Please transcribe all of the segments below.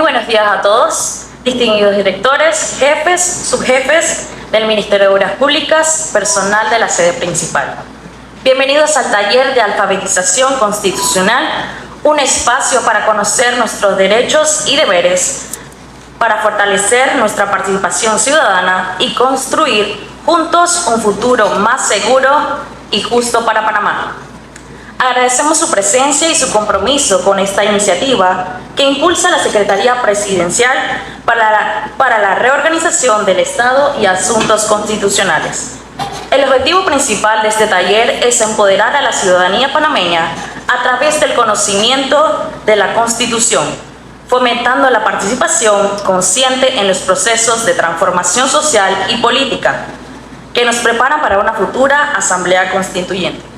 buenos días a todos, distinguidos directores, jefes, subjefes del Ministerio de Obras Públicas, personal de la sede principal. Bienvenidos al taller de alfabetización constitucional, un espacio para conocer nuestros derechos y deberes, para fortalecer nuestra participación ciudadana y construir juntos un futuro más seguro y justo para Panamá. Agradecemos su presencia y su compromiso con esta iniciativa que impulsa la Secretaría Presidencial para la Reorganización del Estado y Asuntos Constitucionales. El objetivo principal de este taller es empoderar a la ciudadanía panameña a través del conocimiento de la Constitución, fomentando la participación consciente en los procesos de transformación social y política que nos preparan para una futura Asamblea Constituyente.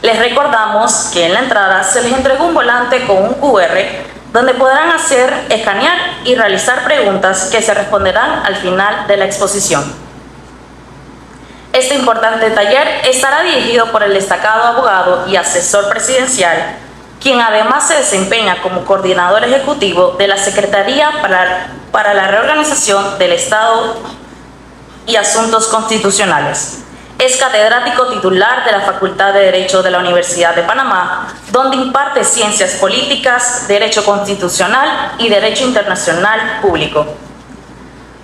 Les recordamos que en la entrada se les entregó un volante con un QR donde podrán escanear y realizar preguntas que se responderán al final de la exposición. Este importante taller estará dirigido por el destacado abogado y asesor presidencial, quien además se desempeña como coordinador ejecutivo de la Secretaría para la Reorganización del Estado y Asuntos Constitucionales. Es catedrático titular de la Facultad de Derecho de la Universidad de Panamá, donde imparte Ciencias Políticas, Derecho Constitucional y Derecho Internacional Público.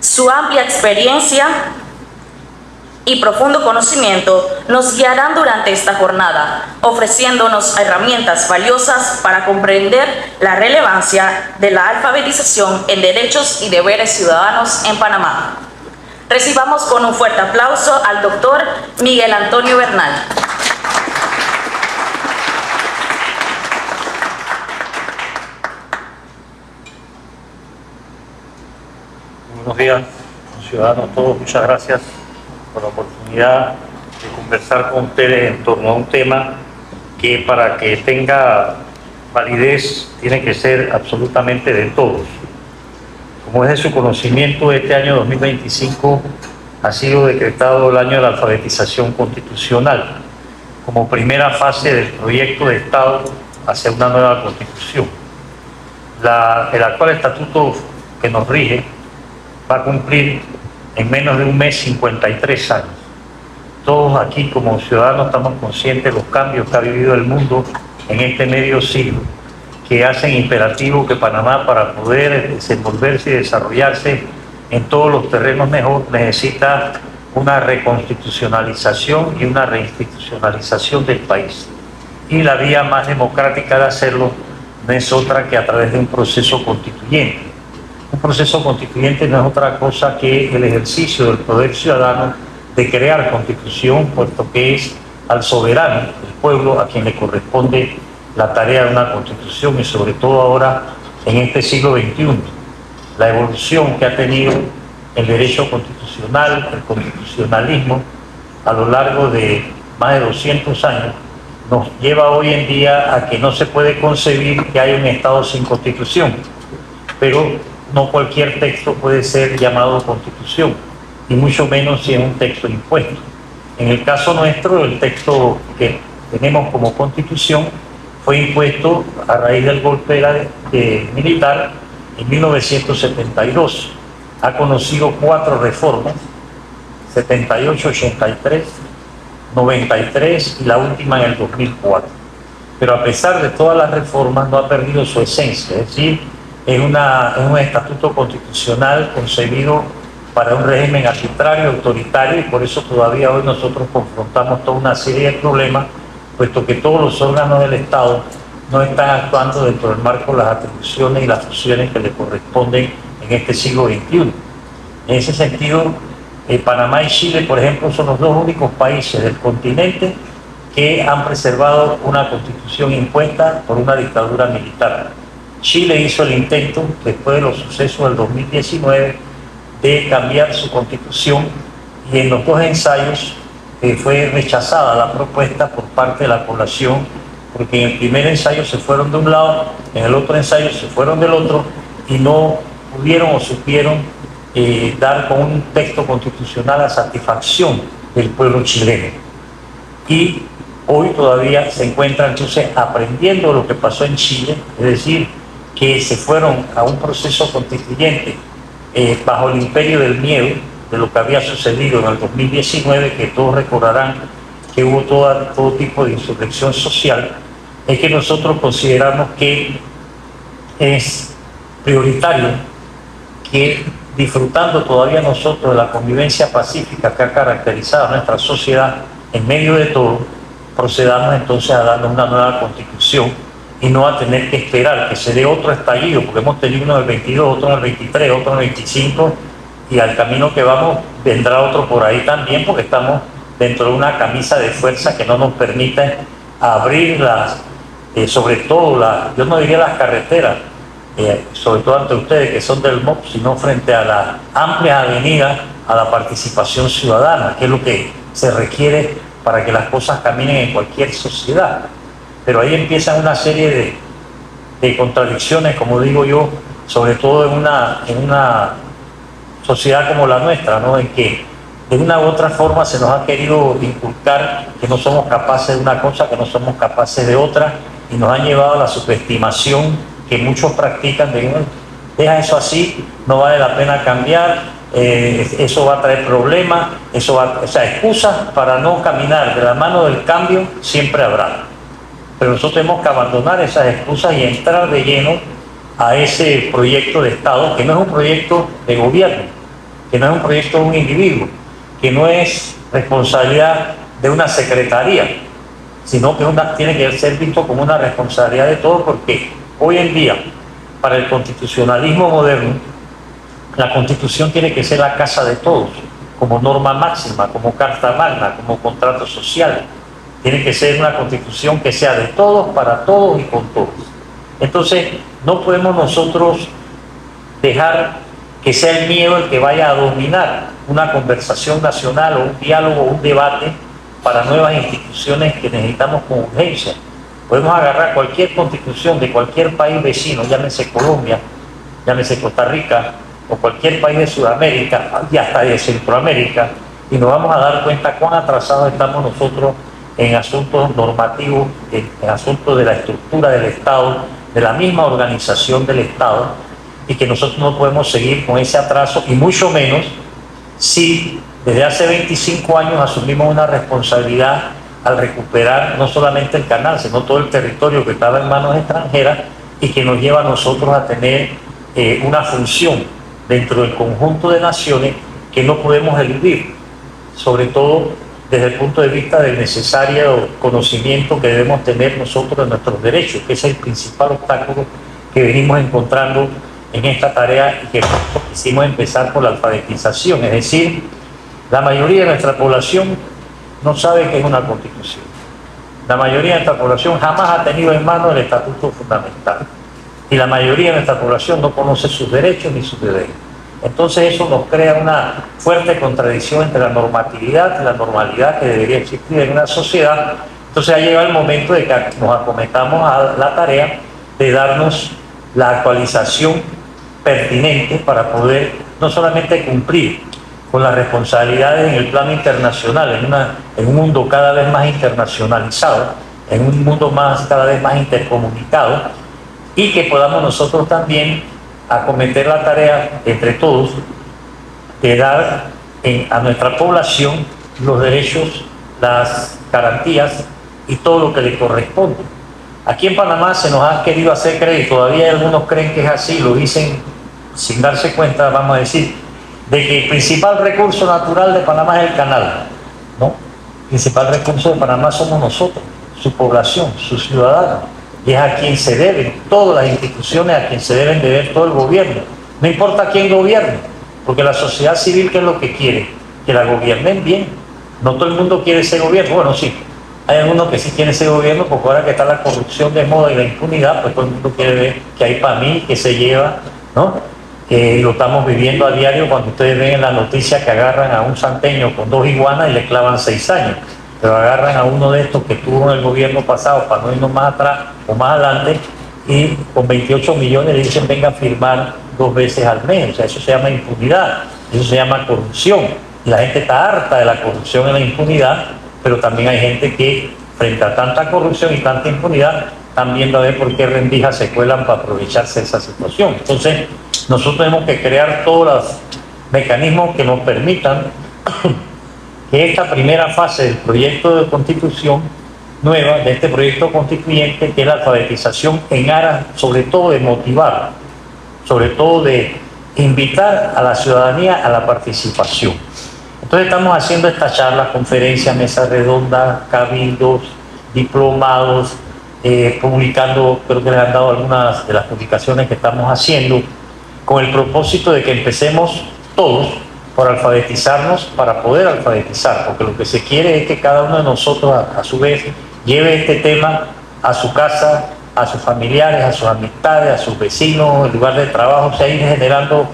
Su amplia experiencia y profundo conocimiento nos guiarán durante esta jornada, ofreciéndonos herramientas valiosas para comprender la relevancia de la alfabetización en derechos y deberes ciudadanos en Panamá. Recibamos con un fuerte aplauso al doctor Miguel Antonio Bernal. Buenos días, ciudadanos todos. Muchas gracias por la oportunidad de conversar con ustedes en torno a un tema que, para que tenga validez, tiene que ser absolutamente de todos. Como es de su conocimiento, este año 2025 ha sido decretado el año de la alfabetización constitucional como primera fase del proyecto de Estado hacia una nueva constitución. El actual estatuto que nos rige va a cumplir en menos de un mes 53 años. Todos aquí como ciudadanos estamos conscientes de los cambios que ha vivido el mundo en este medio siglo, que hacen imperativo que Panamá, para poder desenvolverse y desarrollarse en todos los terrenos mejor, necesita una reconstitucionalización y una reinstitucionalización del país. Y la vía más democrática de hacerlo no es otra que a través de un proceso constituyente. Un proceso constituyente no es otra cosa que el ejercicio del poder ciudadano de crear constitución, puesto que es al soberano, el pueblo, a quien le corresponde la tarea de una constitución, y sobre todo ahora en este siglo XXI. La evolución que ha tenido el derecho constitucional, el constitucionalismo, a lo largo de más de 200 años, nos lleva hoy en día a que no se puede concebir que haya un Estado sin constitución, pero no cualquier texto puede ser llamado constitución, y mucho menos si es un texto impuesto. En el caso nuestro, el texto que tenemos como constitución fue impuesto a raíz del golpe militar en 1972. Ha conocido 4 reformas, 78, 83, 93 y la última en el 2004. Pero a pesar de todas las reformas, no ha perdido su esencia, es decir, es un estatuto constitucional concebido para un régimen arbitrario, autoritario, y por eso todavía hoy nosotros confrontamos toda una serie de problemas, puesto que todos los órganos del Estado no están actuando dentro del marco de las atribuciones y las funciones que le corresponden en este siglo XXI. En ese sentido, Panamá y Chile, por ejemplo, son los 2 únicos países del continente que han preservado una constitución impuesta por una dictadura militar. Chile hizo el intento, después de los sucesos del 2019, de cambiar su constitución, y en los 2 ensayos fue rechazada la propuesta por parte de la población, porque en el primer ensayo se fueron de un lado, en el otro ensayo se fueron del otro, y no pudieron o supieron dar con un texto constitucional a satisfacción del pueblo chileno. Y hoy todavía se encuentra entonces aprendiendo lo que pasó en Chile, es decir, que se fueron a un proceso constituyente bajo el imperio del miedo, de lo que había sucedido en el 2019, que todos recordarán que hubo todo tipo de insurrección social, es que nosotros consideramos que es prioritario que, disfrutando todavía nosotros de la convivencia pacífica que ha caracterizado a nuestra sociedad, en medio de todo, procedamos entonces a darle una nueva constitución y no a tener que esperar que se dé otro estallido, porque hemos tenido uno en el 22, otro en el 23, otro en el 25, y al camino que vamos vendrá otro por ahí también, porque estamos dentro de una camisa de fuerza que no nos permite abrir sobre todo yo no diría las carreteras, sobre todo ante ustedes que son del MOP, sino frente a las amplias avenidas a la participación ciudadana, que es lo que se requiere para que las cosas caminen en cualquier sociedad. Pero ahí empiezan una serie de contradicciones, como digo yo, sobre todo en una sociedad como la nuestra, ¿no? En que de una u otra forma se nos ha querido inculcar que no somos capaces de una cosa, que no somos capaces de otra, y nos han llevado a la subestimación que muchos practican de deja eso así, no vale la pena cambiar, eso va a traer problemas, o sea, excusas para no caminar de la mano del cambio siempre habrá. Pero nosotros tenemos que abandonar esas excusas y entrar de lleno a ese proyecto de Estado, que no es un proyecto de gobierno, que no es un proyecto de un individuo, que no es responsabilidad de una secretaría, sino que tiene que ser visto como una responsabilidad de todos, porque hoy en día, para el constitucionalismo moderno, la Constitución tiene que ser la casa de todos, como norma máxima, como carta magna, como contrato social. Tiene que ser una Constitución que sea de todos, para todos y con todos. Entonces, no podemos nosotros dejar que sea el miedo el que vaya a dominar una conversación nacional o un diálogo o un debate para nuevas instituciones que necesitamos con urgencia. Podemos agarrar cualquier constitución de cualquier país vecino, llámese Colombia, llámese Costa Rica, o cualquier país de Sudamérica y hasta de Centroamérica, y nos vamos a dar cuenta cuán atrasados estamos nosotros en asuntos normativos, en asuntos de la estructura del Estado, de la misma organización del Estado, y que nosotros no podemos seguir con ese atraso, y mucho menos si desde hace 25 años asumimos una responsabilidad al recuperar no solamente el canal, sino todo el territorio que estaba en manos extranjeras y que nos lleva a nosotros a tener una función dentro del conjunto de naciones que no podemos eludir, sobre todo desde el punto de vista del necesario conocimiento que debemos tener nosotros de nuestros derechos, que es el principal obstáculo que venimos encontrando en esta tarea y que quisimos empezar por la alfabetización, es decir, la mayoría de nuestra población no sabe qué es una constitución. La mayoría de nuestra población jamás ha tenido en mano el estatuto fundamental. Y la mayoría de nuestra población no conoce sus derechos ni sus deberes. Entonces eso nos crea una fuerte contradicción entre la normatividad y la normalidad que debería existir en una sociedad. Entonces ha llegado el momento de que nos acometamos a la tarea de darnos la actualización pertinente para poder no solamente cumplir con las responsabilidades en el plano internacional, en un mundo cada vez más internacionalizado, en un mundo cada vez más intercomunicado, y que podamos nosotros también acometer la tarea entre todos de dar a nuestra población los derechos, las garantías y todo lo que le corresponde. Aquí en Panamá se nos ha querido hacer creer, y todavía algunos creen que es así, lo dicen sin darse cuenta, vamos a decir, de que el principal recurso natural de Panamá es el canal. No, el principal recurso de Panamá somos nosotros, su población, sus ciudadanos, y es a quien se deben todas las instituciones, a quien se deben deber todo el gobierno. No importa quién gobierne, porque la sociedad civil, ¿qué es lo que quiere? Que la gobiernen bien. No todo el mundo quiere ser gobierno, bueno, sí, hay algunos que sí quieren ser gobierno, porque ahora que está la corrupción de moda y la impunidad, pues todo el mundo quiere ver que hay para mí, que se lleva, ¿no? Lo estamos viviendo a diario cuando ustedes ven en la noticia que agarran a un santeño con 2 iguanas y le clavan 6 años. Pero agarran a uno de estos que estuvo en el gobierno pasado, para no irnos más atrás o más adelante, y con 28 millones le dicen venga a firmar 2 veces al mes. O sea, eso se llama impunidad, eso se llama corrupción. Y la gente está harta de la corrupción y la impunidad, pero también hay gente que frente a tanta corrupción y tanta impunidad, están viendo a ver por qué rendijas se cuelan para aprovecharse de esa situación. Entonces, nosotros tenemos que crear todos los mecanismos que nos permitan que esta primera fase del proyecto de constitución nueva, de este proyecto constituyente, que es la alfabetización en aras, sobre todo de motivar, sobre todo de invitar a la ciudadanía a la participación. Entonces estamos haciendo estas charlas, conferencias, mesas redondas, cabildos, diplomados, publicando, creo que les han dado algunas de las publicaciones que estamos haciendo, con el propósito de que empecemos todos por alfabetizarnos para poder alfabetizar, porque lo que se quiere es que cada uno de nosotros a su vez lleve este tema a su casa, a sus familiares, a sus amistades, a sus vecinos, el lugar de trabajo, o sea, ir generando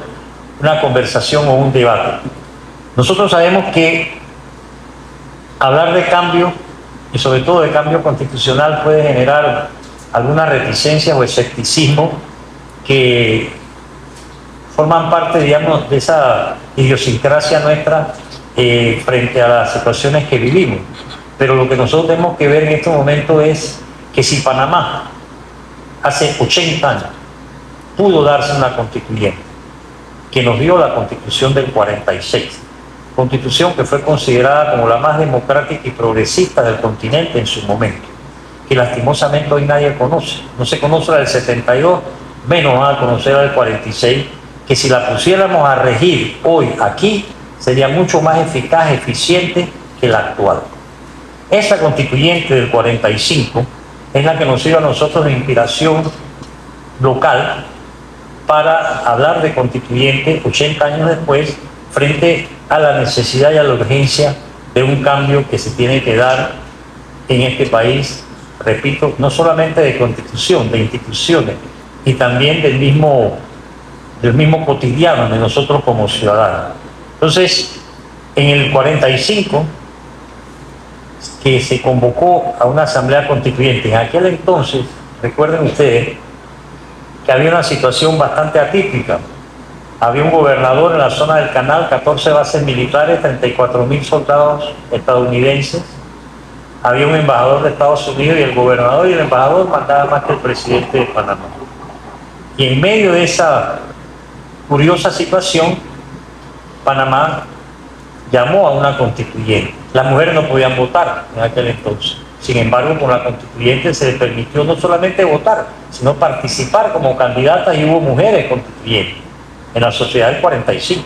una conversación o un debate. Nosotros sabemos que hablar de cambio, y sobre todo de cambio constitucional, puede generar alguna reticencia o escepticismo que forman parte, digamos, de esa idiosincrasia nuestra frente a las situaciones que vivimos. Pero lo que nosotros tenemos que ver en este momento es que si Panamá hace 80 años pudo darse una constituyente que nos dio la Constitución del 46, constitución que fue considerada como la más democrática y progresista del continente en su momento, que lastimosamente hoy nadie conoce. No se conoce la del 72, menos va a conocer la del 46, que si la pusiéramos a regir hoy aquí, sería mucho más eficaz, eficiente que la actual. Esa constituyente del 45 es la que nos sirve a nosotros de inspiración local para hablar de constituyente 80 años después, frente a la necesidad y a la urgencia de un cambio que se tiene que dar en este país, repito, no solamente de constitución, de instituciones, y también del mismo cotidiano de nosotros como ciudadanos. Entonces, en el 45, que se convocó a una asamblea constituyente, en aquel entonces, recuerden ustedes, que había una situación bastante atípica. Había un gobernador en la zona del Canal, 14 bases militares, 34.000 soldados estadounidenses. Había un embajador de Estados Unidos y el gobernador y el embajador mandaban más que el presidente de Panamá. Y en medio de esa curiosa situación, Panamá llamó a una constituyente. Las mujeres no podían votar en aquel entonces. Sin embargo, con la constituyente se les permitió no solamente votar, sino participar como candidatas, y hubo mujeres constituyentes en la sociedad del 45.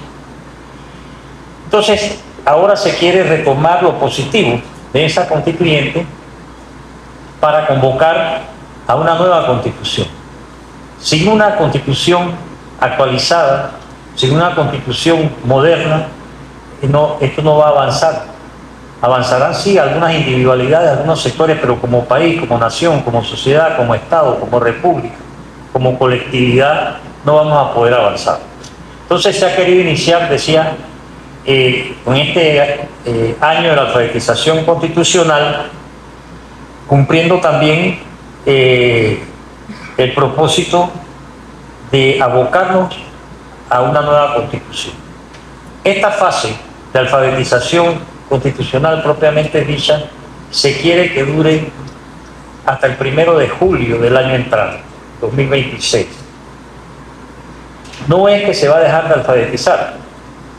Entonces, ahora se quiere retomar lo positivo de esa constituyente para convocar a una nueva constitución. Sin una constitución actualizada, sin una constitución moderna, esto no va a avanzar. Avanzarán sí algunas individualidades, algunos sectores, pero como país, como nación, como sociedad, como Estado, como república, como colectividad, no vamos a poder avanzar. Entonces se ha querido iniciar, decía, con este año de la alfabetización constitucional, cumpliendo también el propósito de abocarnos a una nueva constitución. Esta fase de alfabetización constitucional propiamente dicha se quiere que dure hasta el 1 de julio del año entrante, 2026. No es que se va a dejar de alfabetizar,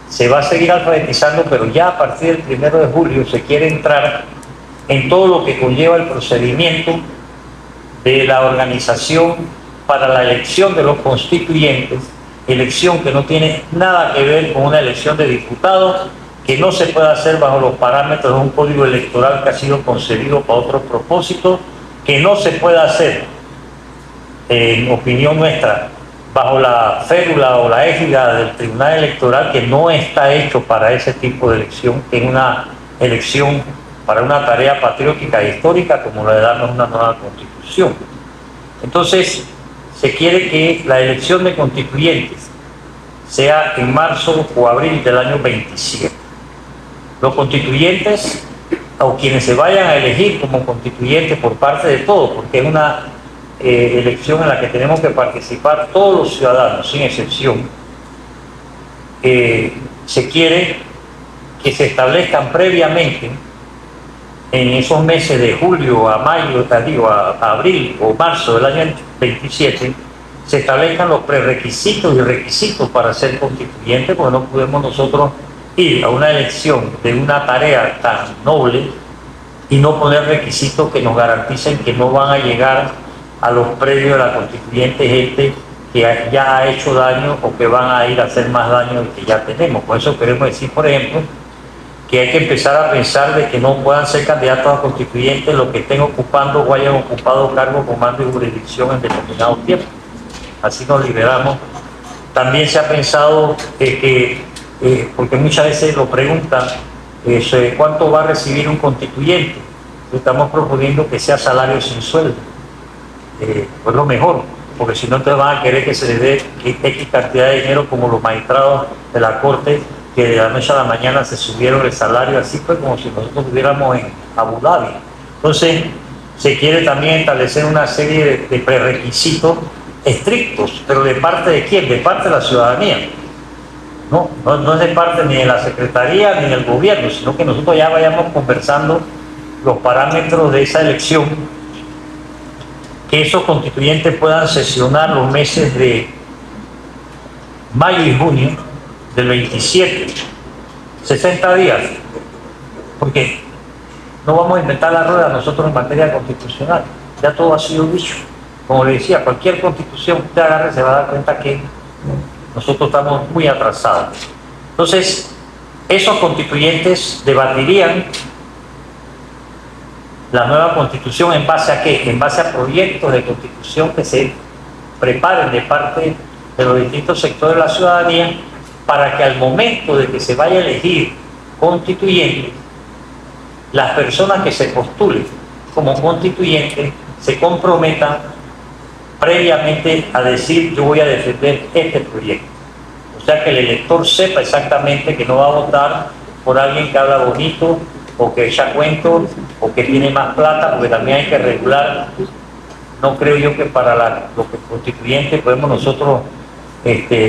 se va a seguir alfabetizando, pero ya a partir del 1 de julio se quiere entrar en todo lo que conlleva el procedimiento de la organización para la elección de los constituyentes, elección que no tiene nada que ver con una elección de diputados, que no se puede hacer bajo los parámetros de un código electoral que ha sido concebido para otros propósitos, que no se puede hacer, en opinión nuestra, bajo la férula o la égida del Tribunal Electoral, que no está hecho para ese tipo de elección, que es una elección para una tarea patriótica e histórica como la de darnos una nueva constitución. Entonces, se quiere que la elección de constituyentes sea en marzo o abril del año 27. Los constituyentes, o quienes se vayan a elegir como constituyentes por parte de todos, porque es una elección en la que tenemos que participar todos los ciudadanos, sin excepción, se quiere que se establezcan previamente en esos meses de julio a mayo, a abril o marzo del año 27, se establezcan los prerequisitos y requisitos para ser constituyente, porque no podemos nosotros ir a una elección de una tarea tan noble y no poner requisitos que nos garanticen que no van a llegar a los predios de la constituyente gente que ya ha hecho daño o que van a ir a hacer más daño del que ya tenemos. Por eso queremos decir, por ejemplo, que hay que empezar a pensar de que no puedan ser candidatos a constituyentes los que estén ocupando o hayan ocupado cargos, comando y jurisdicción en determinado tiempo. Así nos liberamos. También se ha pensado porque muchas veces lo preguntan, ¿cuánto va a recibir un constituyente? Estamos proponiendo que sea salario sin sueldo. Pues lo mejor, porque si no te van a querer que se le dé X cantidad de dinero como los magistrados de la Corte, que de la noche a la mañana se subieron el salario, así fue como si nosotros estuviéramos en Abu Dhabi. Entonces, se quiere también establecer una serie de prerequisitos estrictos, pero ¿de parte de quién? De parte de la ciudadanía. No es de parte ni de la Secretaría ni del gobierno, sino que nosotros ya vayamos conversando los parámetros de esa elección, que esos constituyentes puedan sesionar los meses de mayo y junio del 27, 60 días, porque no vamos a inventar la rueda nosotros en materia constitucional, ya todo ha sido dicho. Como le decía, cualquier constitución que usted agarre se va a dar cuenta que nosotros estamos muy atrasados. Entonces, esos constituyentes debatirían la nueva constitución ¿en base a qué? En base a proyectos de constitución que se preparen de parte de los distintos sectores de la ciudadanía, para que al momento de que se vaya a elegir constituyente, las personas que se postulen como constituyentes se comprometan previamente a decir: yo voy a defender este proyecto. O sea, que el elector sepa exactamente que no va a votar por alguien que habla bonito o que echa cuentos o que tiene más plata, porque también hay que regular. No creo yo que para los constituyentes podemos nosotros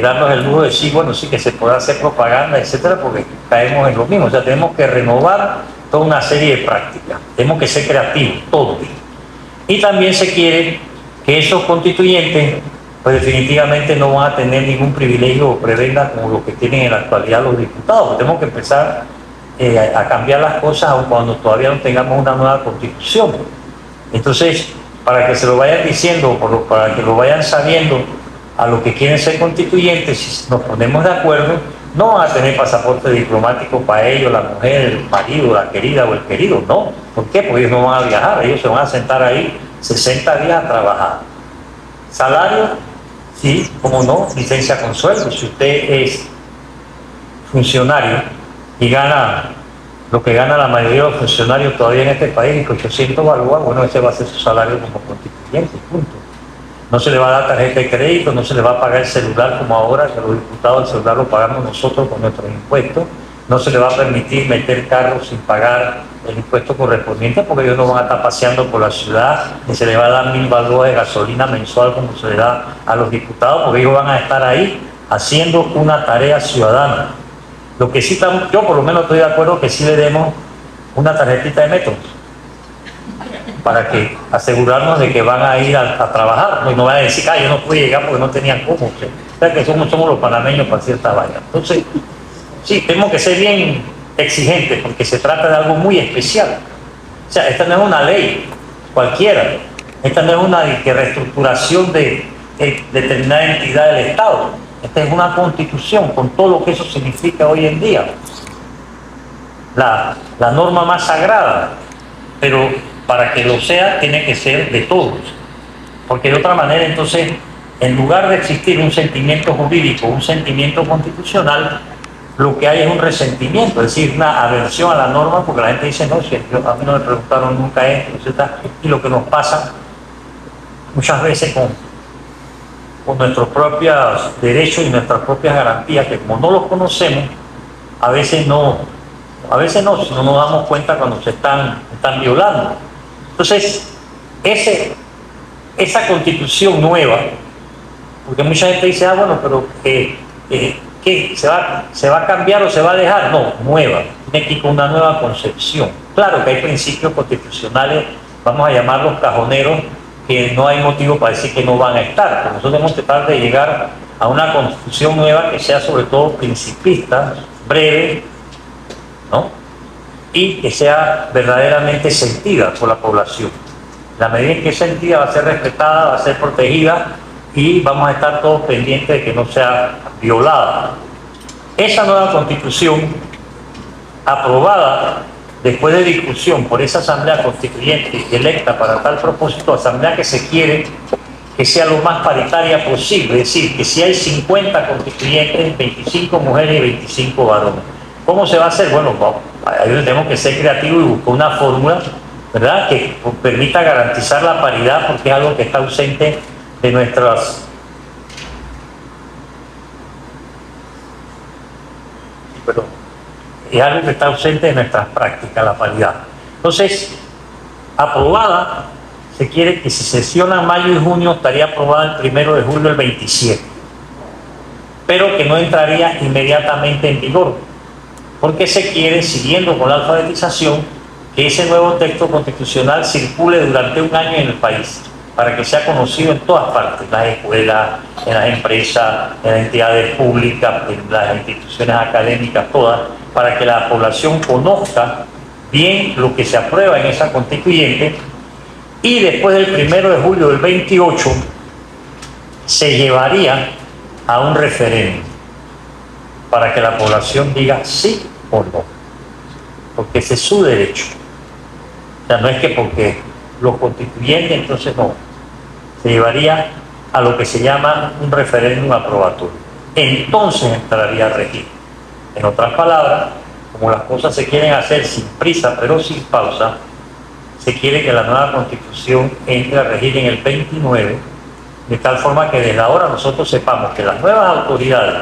darnos el lujo de decir, bueno, sí, que se pueda hacer propaganda, etcétera, porque caemos en lo mismo. O sea, tenemos que renovar toda una serie de prácticas, tenemos que ser creativos, todos. Y también se quiere que esos constituyentes, pues definitivamente no van a tener ningún privilegio o prebenda como lo que tienen en la actualidad los diputados. Tenemos que empezar a cambiar las cosas aun cuando todavía no tengamos una nueva constitución. Entonces, para que se lo vayan diciendo, para que lo vayan sabiendo a los que quieren ser constituyentes, si nos ponemos de acuerdo, no van a tener pasaporte diplomático para ellos, la mujer, el marido, la querida o el querido, no. ¿Por qué? Porque ellos no van a viajar, ellos se van a sentar ahí 60 días a trabajar. Salario, sí, como no, licencia con sueldo. Si usted es funcionario y gana lo que gana la mayoría de los funcionarios todavía en este país, 800 balboas, bueno, ese va a ser su salario como constituyente, punto. No se le va a dar tarjeta de crédito, no se le va a pagar el celular como ahora, que los diputados el celular lo pagamos nosotros con nuestros impuestos. No se le va a permitir meter carros sin pagar el impuesto correspondiente, porque ellos no van a estar paseando por la ciudad, ni se le va a dar 1000 balboas de gasolina mensual como se le da a los diputados, porque ellos van a estar ahí haciendo una tarea ciudadana. Lo que sí, yo por lo menos estoy de acuerdo que sí le demos una tarjetita de metro, para que asegurarnos de que van a ir a trabajar, y no van a decir, yo no pude llegar porque no tenían cómo. O sea, que somos los panameños para cierta vaina. Entonces, sí, tenemos que ser bien exigentes, porque se trata de algo muy especial. O sea, esta no es una ley cualquiera, esta no es una reestructuración de determinada entidad del Estado. Esta es una constitución con todo lo que eso significa hoy en día. La norma más sagrada, pero para que lo sea tiene que ser de todos, porque de otra manera entonces, en lugar de existir un sentimiento jurídico, un sentimiento constitucional, lo que hay es un resentimiento, es decir, una aversión a la norma, porque la gente dice, no, si a mí no me preguntaron nunca esto, etc. Y lo que nos pasa muchas veces con nuestros propios derechos y nuestras propias garantías, que como no los conocemos, a veces no, si no nos damos cuenta cuando se están violando. Entonces, esa constitución nueva, porque mucha gente dice, bueno, pero ¿qué? ¿Se va a cambiar o se va a dejar? No, nueva, tiene que ir con una nueva concepción. Claro que hay principios constitucionales, vamos a llamarlos cajoneros, que no hay motivo para decir que no van a estar, pero nosotros debemos tratar de llegar a una constitución nueva que sea sobre todo principista, breve, ¿no? Y que sea verdaderamente sentida por la población. La medida en que es sentida va a ser respetada, va a ser protegida y vamos a estar todos pendientes de que no sea violada. Esa nueva constitución, aprobada después de discusión por esa asamblea constituyente electa para tal propósito, asamblea que se quiere que sea lo más paritaria posible, es decir, que si hay 50 constituyentes, 25 mujeres y 25 varones. ¿Cómo se va a hacer? Bueno, ahí tenemos que ser creativos y buscar una fórmula, ¿verdad?, que permita garantizar la paridad, porque es algo que está ausente de nuestras... Perdón. Es algo que está ausente de nuestras prácticas, la paridad. Entonces, aprobada, se quiere que si sesiona mayo y junio estaría aprobada el 1 de julio del 27, pero que no entraría inmediatamente en vigor, porque se quiere, siguiendo con la alfabetización, que ese nuevo texto constitucional circule durante un año en el país, para que sea conocido en todas partes, en las escuelas, en las empresas, en las entidades públicas, en las instituciones académicas, todas, para que la población conozca bien lo que se aprueba en esa constituyente, y después del 1 de julio del 28 se llevaría a un referéndum para que la población diga sí o no, porque ese es su derecho. O sea, no es que porque los constituyentes, entonces no, se llevaría a lo que se llama un referéndum aprobatorio. Entonces entraría a regir. En otras palabras, como las cosas se quieren hacer sin prisa pero sin pausa, se quiere que la nueva constitución entre a regir en el 29, de tal forma que desde ahora nosotros sepamos que las nuevas autoridades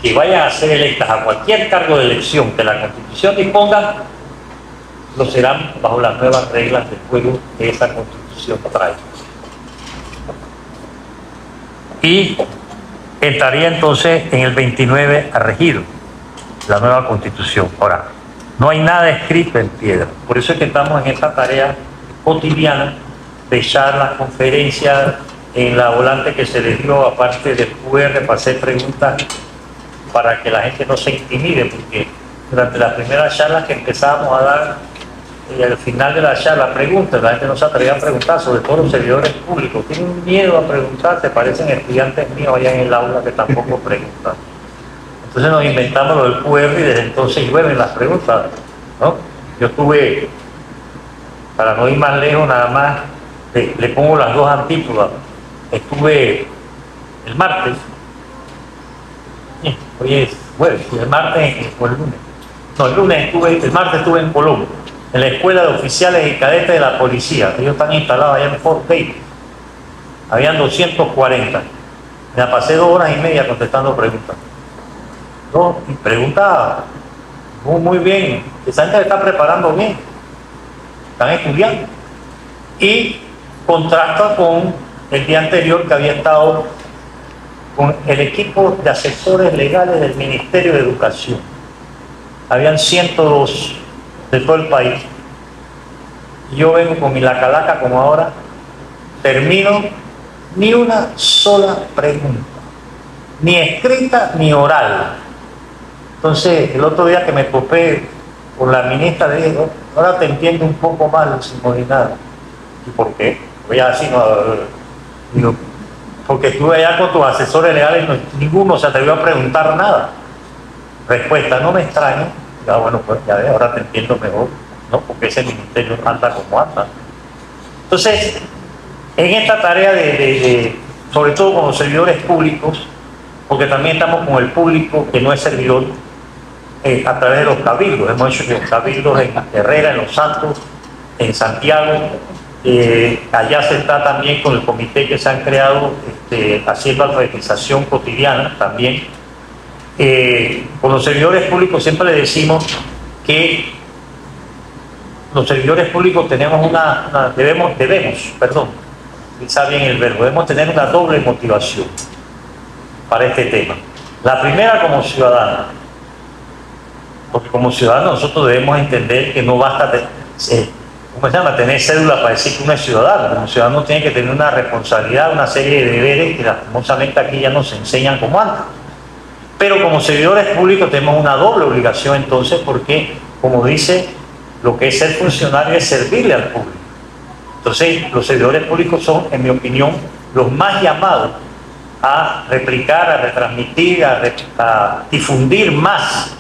que vayan a ser electas a cualquier cargo de elección que la constitución disponga, lo serán bajo las nuevas reglas del juego que esa constitución trae. Y entraría entonces en el 29 a regir la nueva constitución. Ahora, no hay nada escrito en piedra, por eso es que estamos en esta tarea cotidiana de charlas, conferencias, en la volante que se les dio, aparte del QR, para hacer preguntas, para que la gente no se intimide, porque durante las primeras charlas que empezábamos a dar, y al final de la charla preguntas, la gente no se atrevía a preguntar, sobre todo los servidores públicos, tienen miedo a preguntar, se parecen estudiantes míos allá en el aula que tampoco preguntan. Entonces nos inventamos lo del QR y desde entonces llueven las preguntas, ¿no? Yo estuve, para no ir más lejos, nada más le pongo las dos antípodas. Estuve el martes, hoy es jueves, el martes o el lunes. No, el martes estuve en Colombo, en la Escuela de Oficiales y Cadetes de la Policía. Ellos están instalados allá en Fort Davis. Habían 240. Me la pasé 2 horas y media contestando preguntas. No, y preguntaba muy bien, esa gente se está preparando bien, están estudiando, y contrasta con el día anterior que había estado con el equipo de asesores legales del Ministerio de Educación. Habían 102 de todo el país, y yo vengo con mi lacalaca como ahora, termino ni una sola pregunta, ni escrita ni oral. Entonces, el otro día que me topé con la ministra, le dije, ahora te entiendo un poco mal, sin nada. ¿Y por qué? Voy a decir, no, porque estuve allá con tus asesores legales y ninguno se atrevió a preguntar nada. Respuesta, no me extraña. Ya, bueno, pues ya ves, ahora te entiendo mejor, ¿no? Porque ese ministerio anda como anda. Entonces, en esta tarea sobre todo con los servidores públicos, porque también estamos con el público que no es servidor, a través de los cabildos. Hemos hecho los cabildos en Herrera, en Los Santos, en Santiago. Allá se está también con el comité que se han creado, haciendo alfabetización cotidiana también. Con los servidores públicos siempre le decimos que los servidores públicos tenemos debemos, quizá bien el verbo, debemos tener una doble motivación para este tema. La primera, como ciudadano, Porque como ciudadanos nosotros debemos entender que no basta ¿cómo se llama? Tener cédula para decir que uno es ciudadano. Como ciudadano tiene que tener una responsabilidad, una serie de deberes que lastimosamente aquí ya no se enseñan como antes. Pero como servidores públicos tenemos una doble obligación entonces, porque como dice, lo que es ser funcionario es servirle al público. Entonces los servidores públicos son, en mi opinión, los más llamados a replicar, a retransmitir, a difundir más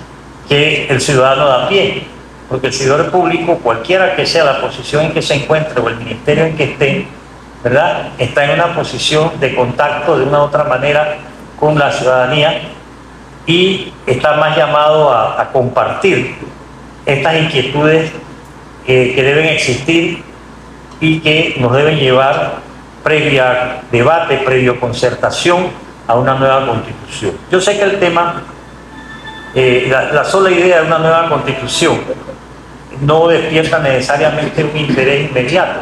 que el ciudadano de a pie. Porque el servidor público, cualquiera que sea la posición en que se encuentre o el ministerio en que esté, ¿verdad?, está en una posición de contacto de una u otra manera con la ciudadanía y está más llamado a compartir estas inquietudes que deben existir y que nos deben llevar previa debate, previo concertación a una nueva constitución. Yo sé que el tema, la sola idea de una nueva constitución no despierta necesariamente un interés inmediato.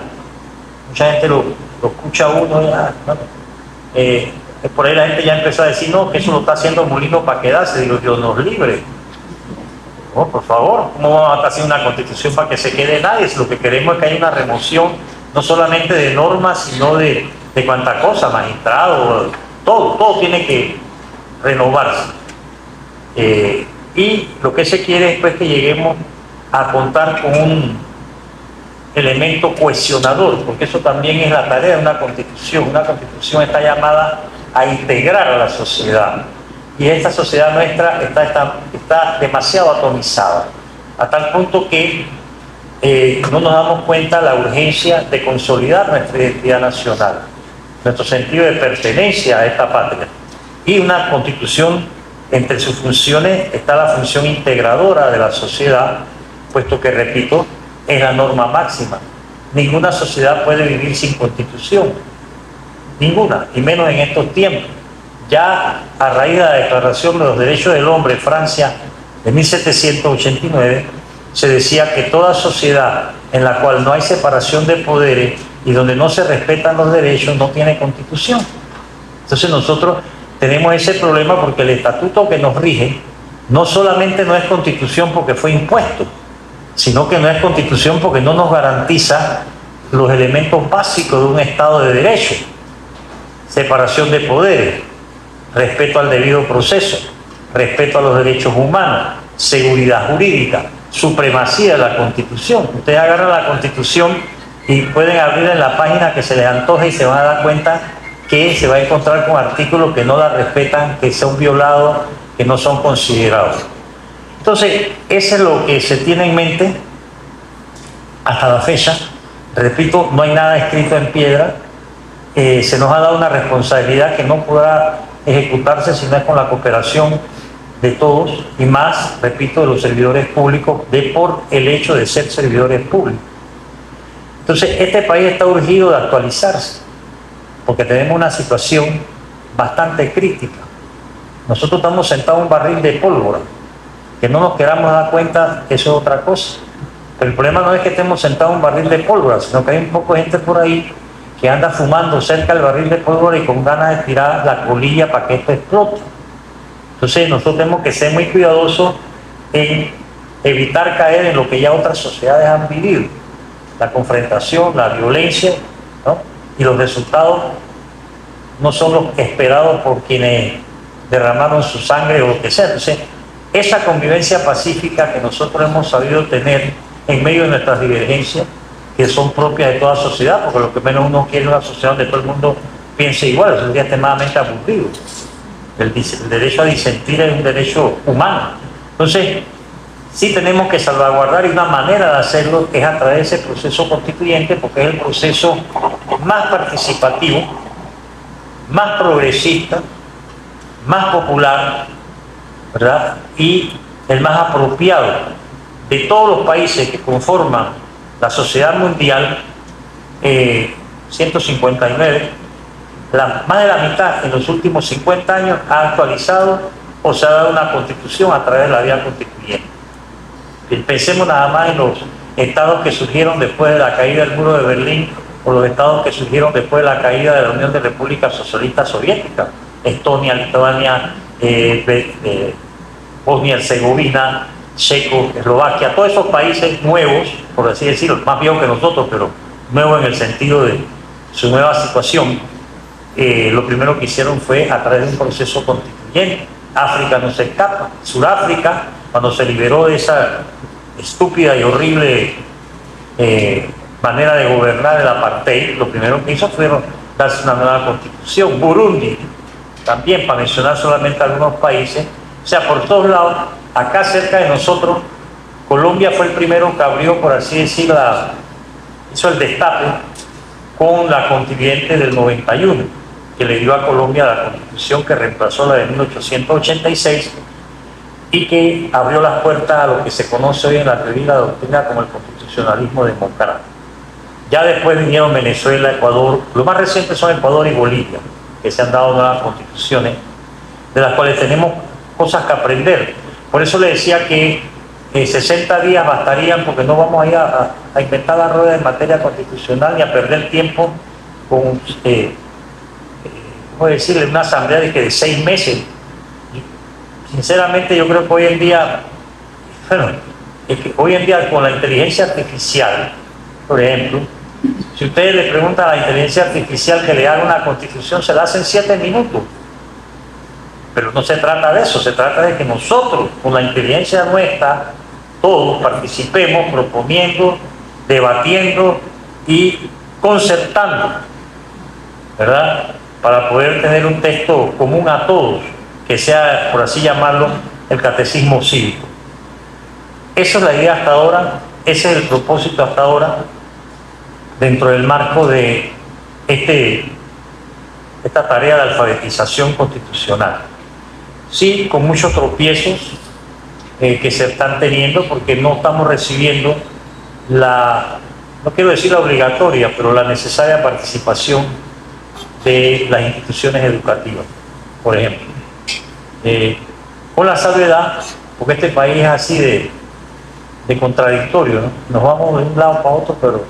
Mucha gente lo escucha a uno y por ahí la gente ya empezó a decir, no, que eso lo está haciendo Molino para quedarse. Digo, Dios nos libre. No, por favor, ¿cómo vamos a estar haciendo una constitución para que se quede nadie? Si lo que queremos es que haya una remoción no solamente de normas, sino de cuánta cosa, magistrado, todo tiene que renovarse. Y lo que se quiere es pues, que lleguemos a contar con un elemento cohesionador, porque eso también es la tarea de una constitución. Una constitución está llamada a integrar a la sociedad, y esta sociedad nuestra está demasiado atomizada, a tal punto que no nos damos cuenta de la urgencia de consolidar nuestra identidad nacional, nuestro sentido de pertenencia a esta patria. Y una constitución, entre sus funciones está la función integradora de la sociedad, puesto que, repito, es la norma máxima. Ninguna sociedad puede vivir sin constitución, ninguna, y menos en estos tiempos. Ya a raíz de la Declaración de los Derechos del Hombre, Francia, de 1789, se decía que toda sociedad en la cual no hay separación de poderes y donde no se respetan los derechos no tiene constitución. Entonces nosotros tenemos ese problema porque el estatuto que nos rige no solamente no es constitución porque fue impuesto, sino que no es constitución porque no nos garantiza los elementos básicos de un Estado de derecho: separación de poderes, respeto al debido proceso, respeto a los derechos humanos, seguridad jurídica, supremacía de la Constitución. Ustedes agarran la Constitución y pueden abrir en la página que se les antoje y se van a dar cuenta que se va a encontrar con artículos que no la respetan, que son violados, que no son considerados. Entonces, eso es lo que se tiene en mente hasta la fecha. Repito, no hay nada escrito en piedra. Se nos ha dado una responsabilidad que no podrá ejecutarse si no es con la cooperación de todos, y más, repito, de los servidores públicos, por el hecho de ser servidores públicos. Entonces, este país está urgido de actualizarse, porque tenemos una situación bastante crítica. Nosotros estamos sentados en un barril de pólvora. Que no nos queramos dar cuenta, eso es otra cosa. Pero el problema no es que estemos sentados en un barril de pólvora, sino que hay un poco de gente por ahí que anda fumando cerca del barril de pólvora y con ganas de tirar la colilla para que esto explote. Entonces nosotros tenemos que ser muy cuidadosos en evitar caer en lo que ya otras sociedades han vivido: la confrontación, la violencia, ¿no? Y los resultados no son los esperados por quienes derramaron su sangre o lo que sea. Entonces, esa convivencia pacífica que nosotros hemos sabido tener en medio de nuestras divergencias, que son propias de toda sociedad, porque lo que menos uno quiere es una sociedad donde todo el mundo piense igual. Eso sería extremadamente aburrido. El derecho a disentir es un derecho humano. Entonces, sí tenemos que salvaguardar, y una manera de hacerlo es a través de ese proceso constituyente, porque es el proceso más participativo, más progresista, más popular, ¿verdad? Y el más apropiado de todos los países que conforman la sociedad mundial. 159, más de la mitad en los últimos 50 años ha actualizado o se ha dado una constitución a través de la vía constituyente. Pensemos nada más en los estados que surgieron después de la caída del muro de Berlín, o los estados que surgieron después de la caída de la Unión de Repúblicas Socialistas Soviéticas: Estonia, Lituania, Bosnia-Herzegovina, Eslovaquia, todos esos países nuevos, por así decirlo, más viejos que nosotros, pero nuevos en el sentido de su nueva situación, lo primero que hicieron fue a través de un proceso constituyente. África no se escapa. Sudáfrica, cuando se liberó de esa estúpida y horrible manera de gobernar el apartheid, lo primero que hizo fue darse una nueva constitución. Burundi, también, para mencionar solamente algunos países. O sea, por todos lados, acá cerca de nosotros, Colombia fue el primero que abrió, por así decirlo, hizo el destape con la constituyente del 91, que le dio a Colombia la constitución que reemplazó la de 1886 y que abrió las puertas a lo que se conoce hoy en la teoría y la doctrina como el constitucionalismo democrático. Ya después vinieron Venezuela, Ecuador, lo más reciente son Ecuador y Bolivia, que se han dado nuevas constituciones, de las cuales tenemos cosas que aprender. Por eso le decía que 60 días bastarían, porque no vamos a ir a inventar la rueda en materia constitucional ni a perder tiempo con, ¿cómo decirle?, una asamblea de 6 meses. Sinceramente yo creo que hoy en día, bueno, es que hoy en día con la inteligencia artificial, por ejemplo, si ustedes le preguntan a la inteligencia artificial que le haga una constitución, se la hace en 7 minutos. Pero no se trata de eso, se trata de que nosotros, con la inteligencia nuestra, todos participemos proponiendo, debatiendo y concertando, ¿verdad?, para poder tener un texto común a todos, que sea, por así llamarlo, el catecismo cívico. Esa es la idea hasta ahora, ese es el propósito hasta ahora, dentro del marco de esta tarea de alfabetización constitucional. Sí, con muchos tropiezos que se están teniendo, porque no estamos recibiendo no quiero decir la obligatoria, pero la necesaria participación de las instituciones educativas, por ejemplo. Con la salvedad, porque este país es así de contradictorio, ¿no? Nos vamos de un lado para otro, pero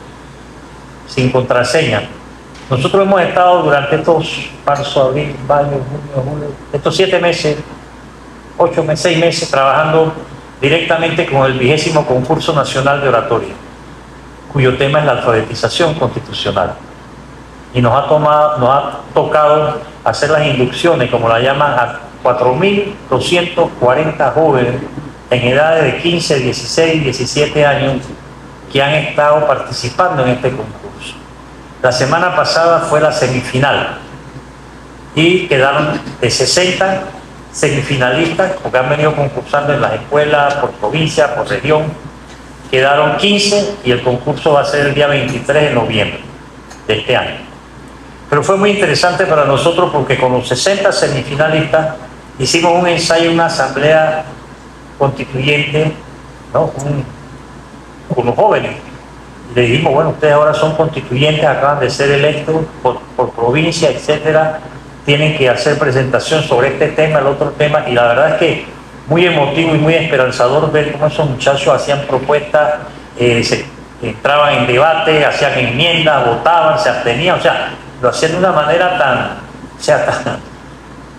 sin contraseña. Nosotros hemos estado durante estos marzo, abril, mayo, junio, julio, estos 7 meses, 8 meses, 6 meses trabajando directamente con el 20º concurso nacional de oratoria, cuyo tema es la alfabetización constitucional. Y nos ha tocado hacer las inducciones, como la llaman, a 4.240 jóvenes en edades de 15, 16, 17 años que han estado participando en este concurso. La semana pasada fue la semifinal y quedaron de 60 semifinalistas, porque han venido concursando en las escuelas, por provincia, por región. Quedaron 15 y el concurso va a ser el día 23 de noviembre de este año. Pero fue muy interesante para nosotros porque con los 60 semifinalistas hicimos un ensayo, una asamblea constituyente, ¿no?, con los jóvenes. Le dijimos, bueno, ustedes ahora son constituyentes, acaban de ser electos por provincia, etcétera, tienen que hacer presentación sobre este tema, el otro tema, y la verdad es que muy emotivo y muy esperanzador ver cómo esos muchachos hacían propuestas, entraban en debate, hacían enmiendas, votaban, se abstenían, o sea, lo hacían de una manera tan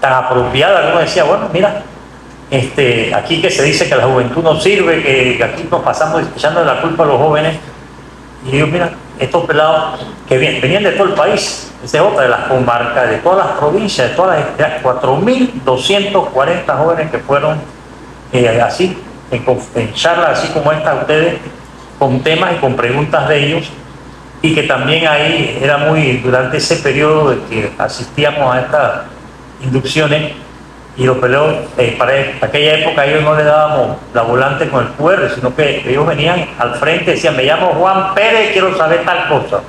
apropiada que uno decía, bueno, mira, aquí que se dice que la juventud no sirve, que aquí nos pasamos echando la culpa a los jóvenes, y digo, mira, estos pelados que venían de todo el país, esa es otra de las comarcas, de todas las provincias, de todas las 4.240 jóvenes que fueron así, en charlas así como esta, ustedes, con temas y con preguntas de ellos, y que también ahí era durante ese periodo de que asistíamos a estas inducciones, y los peleos, para aquella época ellos no le dábamos la volante con el QR, sino que ellos venían al frente y decían, me llamo Juan Pérez, quiero saber tal cosa.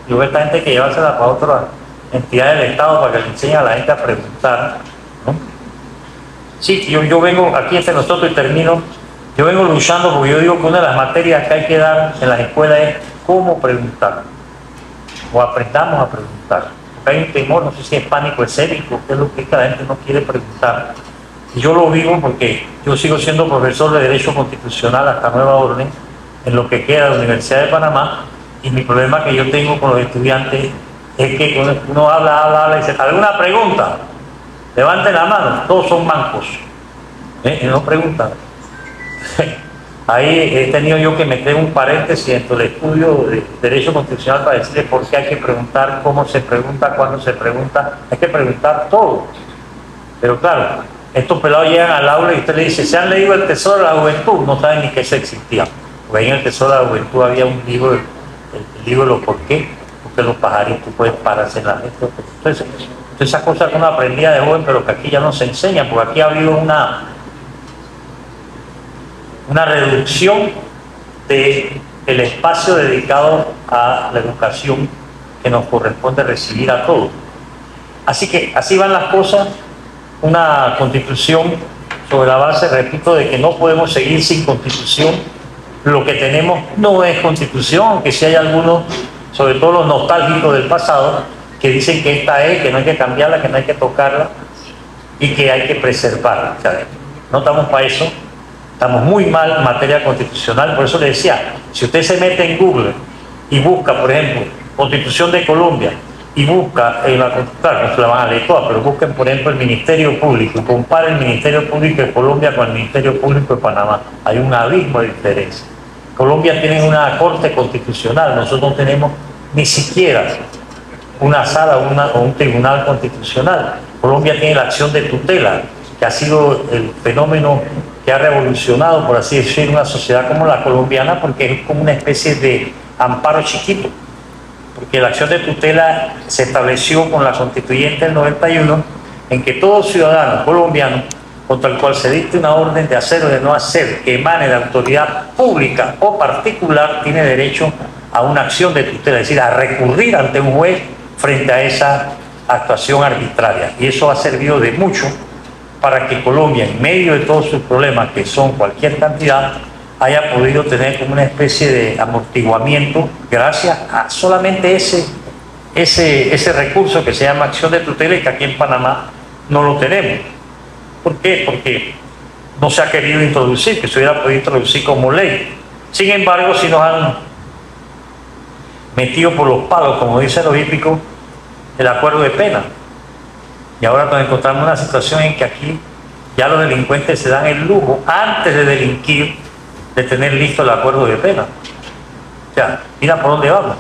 Y hubo esta gente hay que llevársela para otra entidad del Estado para que le enseñe a la gente a preguntar, ¿no? Sí, yo vengo aquí entre nosotros y termino, yo vengo luchando porque yo digo que una de las materias que hay que dar en las escuelas es cómo preguntar, o aprendamos a preguntar. Hay un temor, no sé si es pánico escénico, que es lo que la gente no quiere preguntar. Y yo lo vivo porque yo sigo siendo profesor de Derecho Constitucional hasta nueva orden en lo que queda de la Universidad de Panamá, y mi problema que yo tengo con los estudiantes es que uno habla y dice, ¿alguna pregunta? Levanten la mano, todos son mancos, y no preguntan. Ahí he tenido yo que meter un paréntesis dentro del estudio de Derecho Constitucional para decirle por qué hay que preguntar, cómo se pregunta, cuándo se pregunta. Hay que preguntar todo. Pero claro, estos pelados llegan al aula y usted le dice, ¿se han leído El Tesoro de la Juventud? No saben ni que eso existía. Porque ahí en El Tesoro de la Juventud había un libro, el libro de los por qué, porque los pajaritos pueden pararse en la mente. Entonces, esas cosas que uno aprendía de joven, pero que aquí ya no se enseñan, porque aquí ha habido una reducción del espacio dedicado a la educación que nos corresponde recibir a todos. Así que así van las cosas. Una constitución sobre la base, repito, de que no podemos seguir sin constitución. Lo que tenemos no es constitución, aunque sí hay algunos, sobre todo los nostálgicos del pasado, que dicen que esta es, que no hay que cambiarla, que no hay que tocarla y que hay que preservarla. O sea, no estamos para eso, estamos muy mal en materia constitucional. Por eso le decía, si usted se mete en Google y busca, por ejemplo, Constitución de Colombia, y busca, claro, no se la van a leer todas, pero busquen, por ejemplo, el Ministerio Público y comparen el Ministerio Público de Colombia con el Ministerio Público de Panamá. Hay un abismo de diferencia. Colombia tiene una corte constitucional, nosotros no tenemos ni siquiera una sala o un tribunal constitucional. Colombia tiene la acción de tutela, que ha sido el fenómeno que ha revolucionado, por así decirlo, una sociedad como la colombiana, porque es como una especie de amparo chiquito. Porque la acción de tutela se estableció con la constituyente del 91, en que todo ciudadano colombiano contra el cual se dicte una orden de hacer o de no hacer que emane de autoridad pública o particular, tiene derecho a una acción de tutela, es decir, a recurrir ante un juez frente a esa actuación arbitraria. Y eso ha servido de mucho para que Colombia, en medio de todos sus problemas, que son cualquier cantidad, haya podido tener como una especie de amortiguamiento gracias a solamente ese recurso que se llama acción de tutela y que aquí en Panamá no lo tenemos. ¿Por qué? Porque no se ha querido introducir, que se hubiera podido introducir como ley. Sin embargo, si nos han metido por los palos, como dicen los hípicos, el acuerdo de pena. Y ahora nos encontramos en una situación en que aquí ya los delincuentes se dan el lujo, antes de delinquir, de tener listo el acuerdo de pena. O sea, mira por dónde vamos.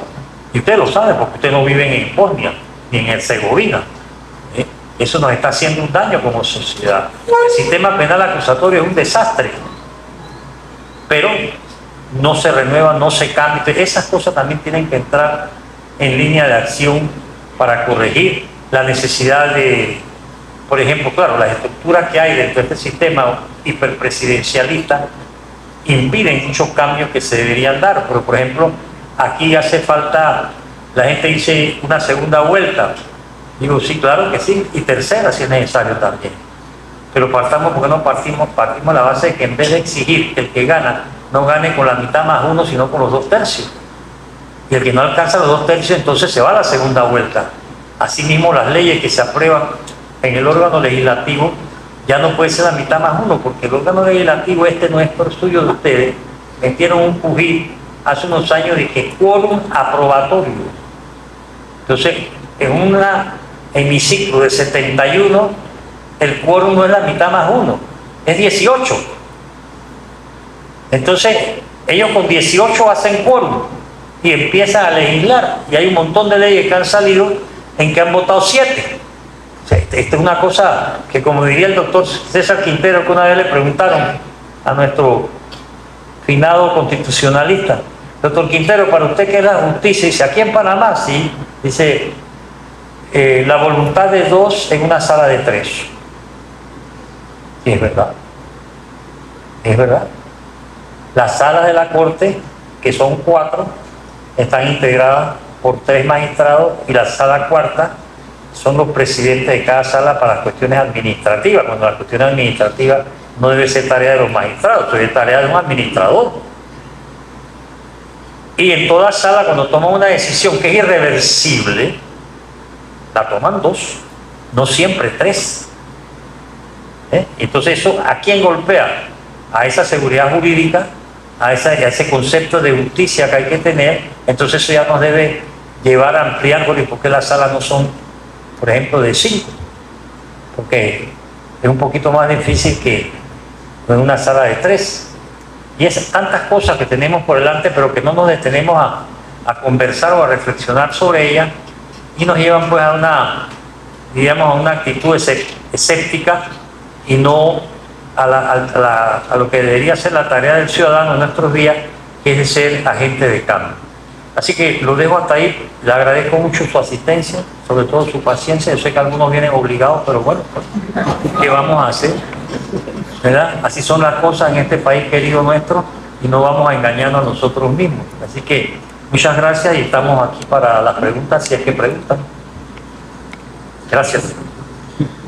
Y usted lo sabe porque usted no vive en Bosnia ni en Herzegovina. Eso nos está haciendo un daño como sociedad. El sistema penal acusatorio es un desastre. Pero no se renueva, no se cambia. Entonces, esas cosas también tienen que entrar en línea de acción para corregir la necesidad de, por ejemplo, claro, las estructuras que hay dentro de este sistema hiperpresidencialista impiden muchos cambios que se deberían dar. Pero, por ejemplo, aquí hace falta, la gente dice una segunda vuelta. Digo, sí, claro que sí, y tercera si es necesario también. Pero partamos, porque no partimos a la base de que en vez de exigir que el que gana no gane con la mitad más uno, sino con los 2/3. Y el que no alcanza los 2/3, entonces se va a la segunda vuelta. Asimismo, las leyes que se aprueban en el órgano legislativo ya no puede ser la mitad más uno, porque el órgano legislativo no es por suyo de ustedes. Metieron un pugil hace unos años de que quórum aprobatorio. Entonces, en un hemiciclo de 71, el quórum no es la mitad más uno, es 18. Entonces, ellos con 18 hacen quórum y empiezan a legislar. Y hay un montón de leyes que han salido en que han votado 7. Esta es una cosa que, como diría el doctor César Quintero, que una vez le preguntaron a nuestro finado constitucionalista, doctor Quintero, ¿para usted qué es la justicia? Dice, aquí en Panamá, sí, dice, la voluntad de 2 en una sala de 3. Sí, es verdad. Es verdad. Las salas de la Corte, que son 4, están integradas por 3 magistrados, y la sala cuarta son los presidentes de cada sala para las cuestiones administrativas, cuando las cuestiones administrativas no debe ser tarea de los magistrados, debe ser tarea de un administrador. Y en toda sala, cuando toman una decisión que es irreversible, la toman 2, no siempre 3. Entonces eso, ¿a quién golpea? A esa seguridad jurídica, a ese concepto de justicia que hay que tener. Entonces eso ya nos debe llevar a ampliar, porque las salas no son, por ejemplo, de 5, porque es un poquito más difícil que en una sala de 3. Y es tantas cosas que tenemos por delante, pero que no nos detenemos a conversar o a reflexionar sobre ellas, y nos llevan pues a una, digamos, a una actitud escéptica y no a lo que debería ser la tarea del ciudadano en nuestros días, que es de ser agente de cambio. Así que lo dejo hasta ahí. Le agradezco mucho su asistencia, sobre todo su paciencia. Yo sé que algunos vienen obligados, pero bueno, pues, ¿qué vamos a hacer? ¿Verdad? Así son las cosas en este país querido nuestro, y no vamos a engañarnos a nosotros mismos. Así que muchas gracias, y estamos aquí para las preguntas, si es que preguntan. Gracias.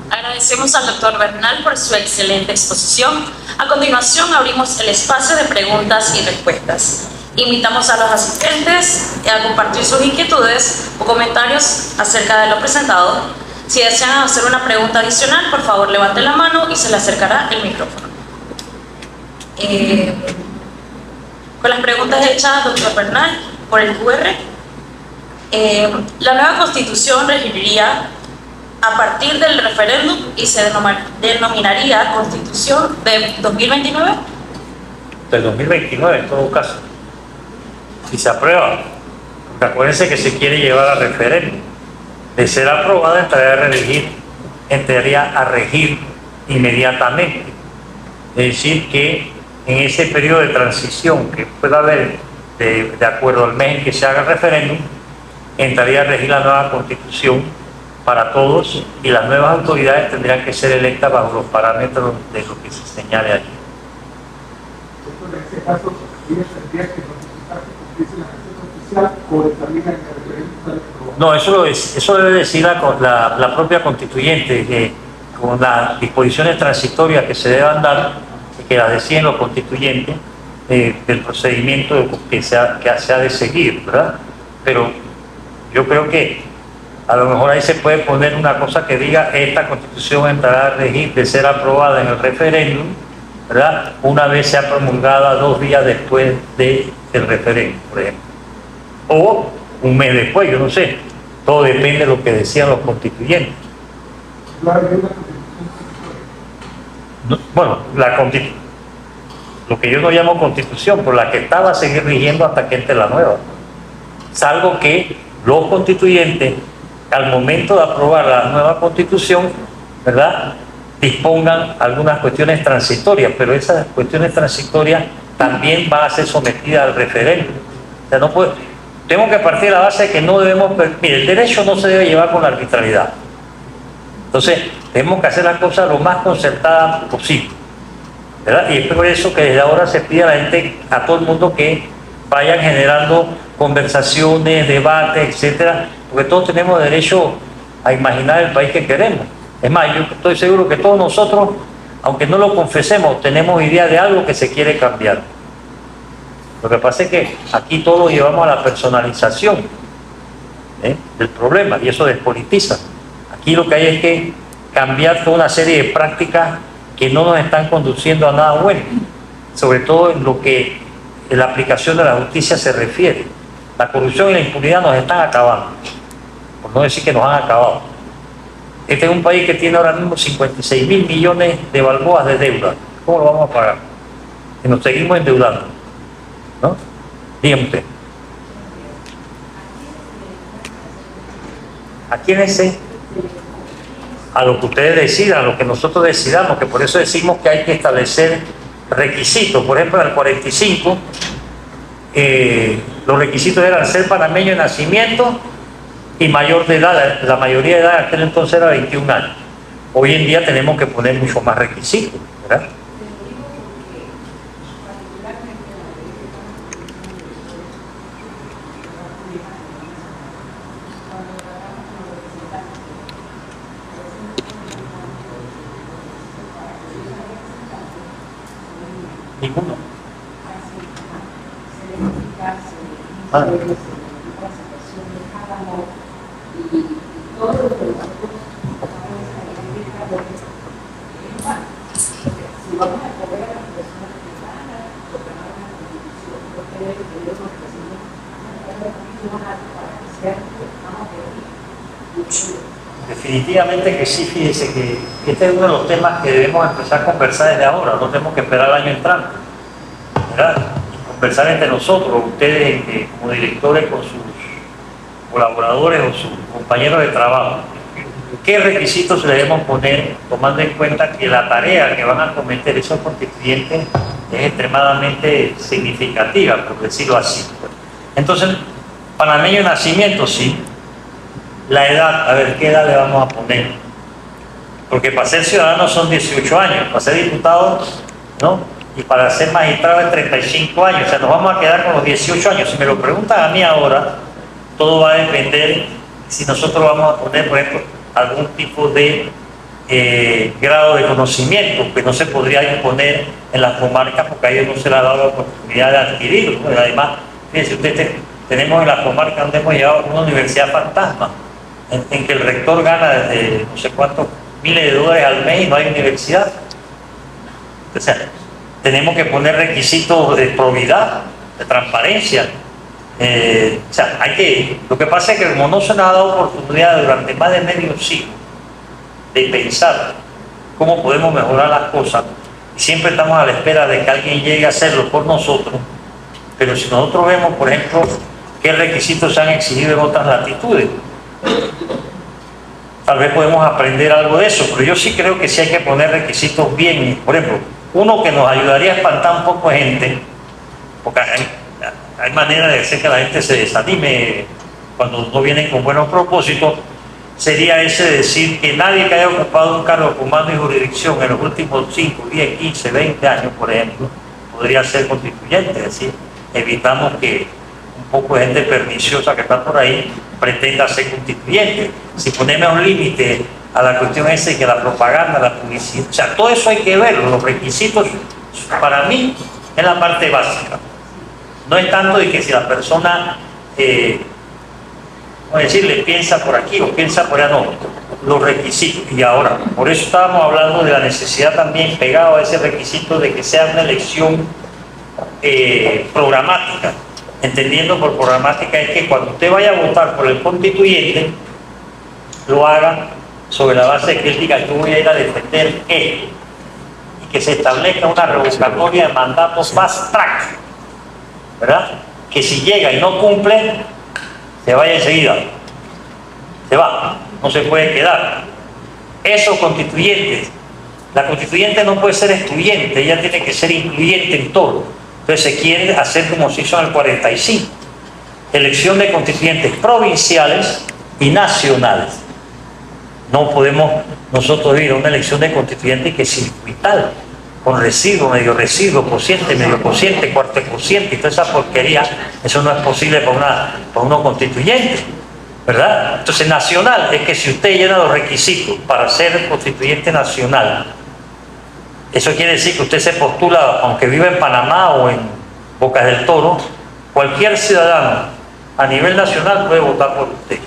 Agradecemos al doctor Bernal por su excelente exposición. A continuación abrimos el espacio de preguntas y respuestas. Invitamos a los asistentes a compartir sus inquietudes o comentarios acerca de lo presentado. Si desean hacer una pregunta adicional, por favor levanten la mano y se le acercará el micrófono. Con las preguntas hechas, doctor Bernal, por el QR, la nueva Constitución regiría a partir del referéndum y se denominaría Constitución de 2029. Del 2029 en todo caso, si se aprueba, porque acuérdense que se quiere llevar a referéndum. De ser aprobada, entraría a regir inmediatamente. Es decir, que en ese periodo de transición que pueda haber, de acuerdo al mes en que se haga el referéndum, entraría a regir la nueva Constitución para todos, y las nuevas autoridades tendrían que ser electas bajo los parámetros de lo que se señale allí. En este caso, ¿tendría que notificarse porque dice la gestión oficial o también en el referéndum? No, eso debe decir la propia constituyente, que con las disposiciones transitorias que se deban dar, que las deciden los constituyentes, del procedimiento que se ha de seguir, ¿verdad? Pero yo creo que a lo mejor ahí se puede poner una cosa que diga: esta Constitución entrará a regir, de ser aprobada en el referéndum, ¿verdad?, una vez sea promulgada 2 días después del referéndum, por ejemplo. O un mes después, yo no sé. Todo depende de lo que decían los constituyentes. Bueno, lo que yo no llamo Constitución, por la que estaba a seguir rigiendo hasta que entre la nueva. Salvo que los constituyentes, al momento de aprobar la nueva Constitución, ¿verdad?, dispongan algunas cuestiones transitorias, pero esas cuestiones transitorias también van a ser sometidas al referéndum. O sea, no puede, tenemos que partir de la base de que no debemos... Mire, el derecho no se debe llevar con la arbitrariedad. Entonces, tenemos que hacer las cosas lo más concertadas posible, ¿verdad? Y es por eso que desde ahora se pide a la gente, a todo el mundo, que vayan generando conversaciones, debates, etcétera, porque todos tenemos derecho a imaginar el país que queremos. Es más, yo estoy seguro que todos nosotros, aunque no lo confesemos, tenemos idea de algo que se quiere cambiar. Lo que pasa es que aquí todo lo llevamos a la personalización del problema, y eso despolitiza. Aquí lo que hay es que cambiar toda una serie de prácticas que no nos están conduciendo a nada bueno, sobre todo en lo que en la aplicación de la justicia se refiere. La corrupción y la impunidad nos están acabando, por no decir que nos han acabado. Este es un país que tiene ahora mismo 56.000 millones de balboas de deuda. ¿Cómo lo vamos a pagar? Y nos seguimos endeudando, ¿no? Dígame usted. ¿A quiénes? A lo que ustedes decidan, a lo que nosotros decidamos, que por eso decimos que hay que establecer requisitos. Por ejemplo, en el 45, los requisitos eran ser panameño de nacimiento y mayor de edad. La mayoría de edad en aquel entonces era 21 años. Hoy en día tenemos que poner mucho más requisitos, ¿verdad? Ninguno. Ah. Definitivamente que sí, fíjese que este es uno de los temas que debemos empezar a conversar desde ahora, no tenemos que esperar el año entrante. ¿verdad? Y conversar entre nosotros, ustedes como directores con sus colaboradores o sus compañeros de trabajo, qué requisitos debemos poner, tomando en cuenta que la tarea que van a cometer esos constituyentes es extremadamente significativa, por decirlo así. Entonces, panameño de nacimiento, sí. La edad, a ver, ¿qué edad le vamos a poner? Porque para ser ciudadano son 18 años, para ser diputado, ¿no? Y para ser magistrado es 35 años, o sea, nos vamos a quedar con los 18 años. Si me lo preguntan a mí ahora, todo va a depender si nosotros vamos a poner, por ejemplo, algún tipo de grado de conocimiento que no se podría imponer en las comarcas porque a ellos no se les ha dado la oportunidad de adquirirlo, ¿no? Además, fíjense ustedes, tenemos en las comarcas donde hemos llegado una universidad fantasma, en que el rector gana desde no sé cuántos miles de dólares al mes y no hay universidad. O sea, tenemos que poner requisitos de probidad, de transparencia. O sea, lo que pasa es que como no se nos ha dado oportunidad durante más de medio siglo de pensar cómo podemos mejorar las cosas, y siempre estamos a la espera de que alguien llegue a hacerlo por nosotros, pero si nosotros vemos, por ejemplo, qué requisitos se han exigido en otras latitudes, tal vez podemos aprender algo de eso, pero yo sí creo que sí hay que poner requisitos bien. Por ejemplo, uno que nos ayudaría a espantar un poco de gente, porque hay manera de hacer que la gente se desanime cuando no vienen con buenos propósitos, sería ese de decir que nadie que haya ocupado un cargo de comando y jurisdicción en los últimos 5, 10, 15, 20 años, por ejemplo, podría ser constituyente. Es decir, evitamos que un poco de gente perniciosa que está por ahí pretenda ser constituyente. Si ponemos un límite a la cuestión esa de que la propaganda, la publicidad, o sea, todo eso hay que verlo. Los requisitos, para mí, es la parte básica. No es tanto de que si la persona, como decirle, piensa por aquí o piensa por allá, no. Los requisitos. Y ahora, por eso estábamos hablando de la necesidad también, pegado a ese requisito de que sea una elección programática. Entendiendo por programática es que cuando usted vaya a votar por el constituyente, lo haga sobre la base de que él diga: yo voy a ir a defender esto, y que se establezca una revocatoria de mandatos fast track, ¿verdad? Que si llega y no cumple, se vaya enseguida, se va, no se puede quedar. Esos constituyentes, la constituyente no puede ser excluyente, ella tiene que ser incluyente en todo. Entonces se quiere hacer como se hizo en el 45, elección de constituyentes provinciales y nacionales. No podemos nosotros ir a una elección de constituyentes que es circuital, con residuo, medio residuo, cociente, medio cociente, cuarto cociente y toda esa porquería. Eso no es posible para uno constituyente, ¿verdad? Entonces, nacional es que si usted llena los requisitos para ser constituyente nacional, eso quiere decir que usted se postula, aunque viva en Panamá o en Bocas del Toro, cualquier ciudadano a nivel nacional puede votar por usted.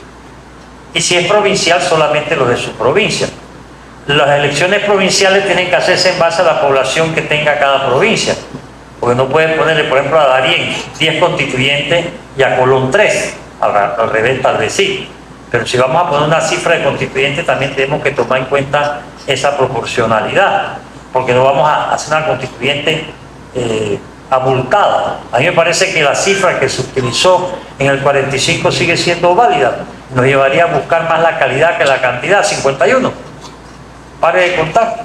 Y si es provincial, solamente los de su provincia. Las elecciones provinciales tienen que hacerse en base a la población que tenga cada provincia. Porque no pueden ponerle, por ejemplo, a Darién 10 constituyentes y a Colón 3, al revés, tal vez sí. Pero si vamos a poner una cifra de constituyentes, también tenemos que tomar en cuenta esa proporcionalidad, porque no vamos a hacer una constituyente abultada. A mí me parece que la cifra que se utilizó en el 45 sigue siendo válida. Nos llevaría a buscar más la calidad que la cantidad, 51. Pare de contar.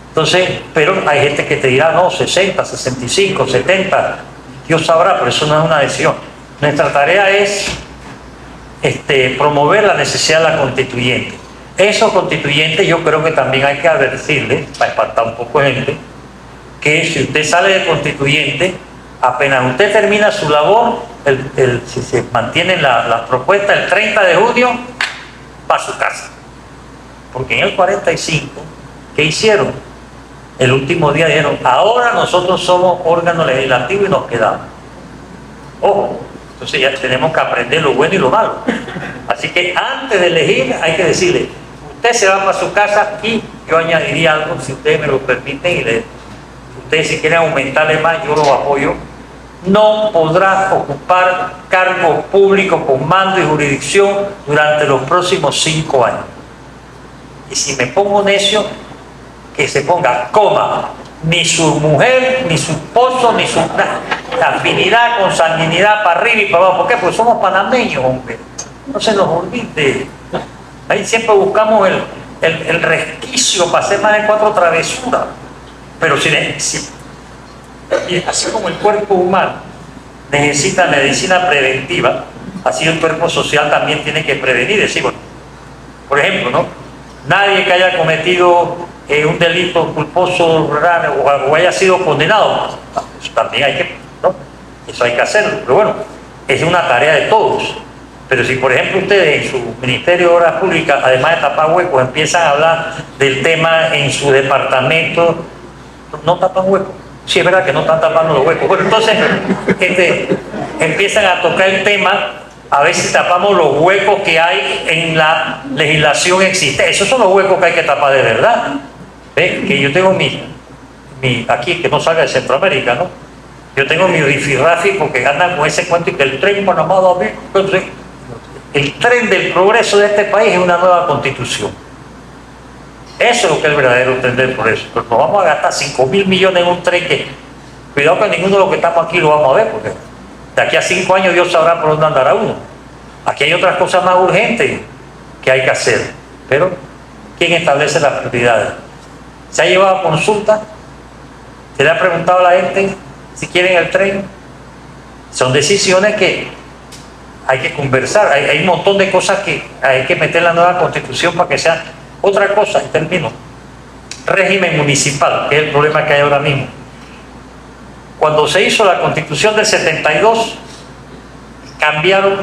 Entonces, pero hay gente que te dirá, no, 60, 65, 70, Dios sabrá, pero eso no es una decisión. Nuestra tarea es promover la necesidad de la constituyente. Esos constituyentes yo creo que también hay que advertirle, para espantar un poco de gente, que si usted sale de constituyente, apenas usted termina su labor, si se mantienen las propuestas el 30 de junio, va a su casa. Porque en el 45, ¿qué hicieron? El último día dijeron: ahora nosotros somos órgano legislativo y nos quedamos. Ojo, entonces ya tenemos que aprender lo bueno y lo malo. Así que antes de elegir hay que decirle: usted se va para su casa, y yo añadiría algo, si ustedes me lo permiten, y ustedes si quieren aumentarle más, yo los apoyo. No podrá ocupar cargos públicos con mando y jurisdicción durante los próximos 5 años. Y si me pongo necio, que se ponga coma, ni su mujer, ni su esposo, ni su afinidad, consanguinidad para arriba y para abajo. ¿Por qué? Porque somos panameños, hombre. No se nos olvide. Ahí siempre buscamos el resquicio para hacer más de 4 travesuras. Pero así como el cuerpo humano necesita medicina preventiva, así el cuerpo social también tiene que prevenir. Decir, bueno, por ejemplo, ¿no? Nadie que haya cometido un delito culposo o haya sido condenado, eso también hay que, ¿no? Eso hay que hacerlo. Pero bueno, es una tarea de todos. Pero si, por ejemplo, ustedes en su Ministerio de Obras Públicas, además de tapar huecos, empiezan a hablar del tema en su departamento, no tapan huecos. Sí, es verdad que no están tapando los huecos. Bueno, entonces empiezan a tocar el tema, a ver si tapamos los huecos que hay en la legislación existente. Esos son los huecos que hay que tapar de verdad. ¿Ven? Que yo tengo aquí, que no salga de Centroamérica, ¿no? Yo tengo mi rifirrafi porque andan con ese cuento y que el tren Panamá David, el tren del progreso de este país es una nueva constitución. Eso es lo que es el verdadero tren del progreso. Pero nos vamos a gastar 5.000 millones en un tren que, cuidado que ninguno de los que estamos aquí lo vamos a ver, porque de aquí a 5 años Dios sabrá por dónde andará uno. Aquí hay otras cosas más urgentes que hay que hacer. Pero, ¿quién establece las prioridades? ¿Se ha llevado a consulta? ¿Se le ha preguntado a la gente si quieren el tren? Son decisiones que hay que conversar. Hay un montón de cosas que hay que meter en la nueva constitución para que sea otra cosa. Y termino. Régimen municipal, que es el problema que hay ahora mismo. Cuando se hizo la constitución del 72, cambiaron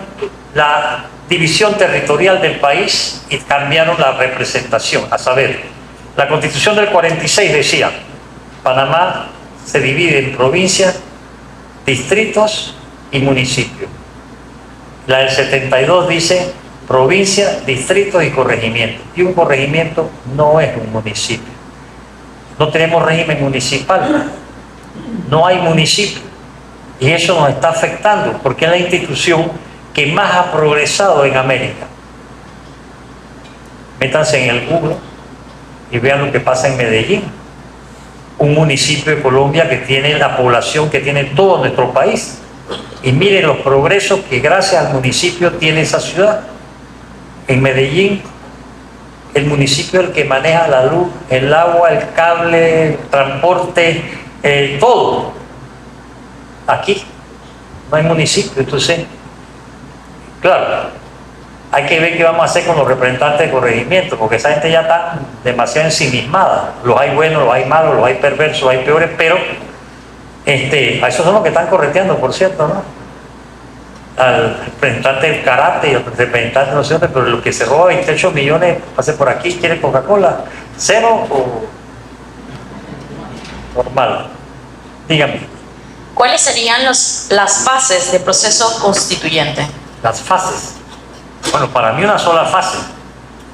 la división territorial del país y cambiaron la representación. A saber, la constitución del 46 decía: Panamá se divide en provincias, distritos y municipios. La del 72 dice provincia, distritos y corregimiento. Y un corregimiento no es un municipio. No tenemos régimen municipal. No hay municipio. Y eso nos está afectando porque es la institución que más ha progresado en América. Métanse en el Google y vean lo que pasa en Medellín, un municipio de Colombia que tiene la población que tiene todo nuestro país. Y miren los progresos que gracias al municipio tiene esa ciudad. En Medellín, el municipio es el que maneja la luz, el agua, el cable, el transporte, todo. Aquí no hay municipio. Entonces, claro, hay que ver qué vamos a hacer con los representantes de corregimiento, porque esa gente ya está demasiado ensimismada. Los hay buenos, los hay malos, los hay perversos, los hay peores, pero a esos son los que están correteando, por cierto, ¿no? Al representante del karate y al representante de no sé dónde, pero lo que se roba 28 millones, pase por aquí, quiere Coca-Cola, ¿cero o normal? Dígame. ¿Cuáles serían las fases del proceso constituyente? Las fases. Bueno, para mí una sola fase.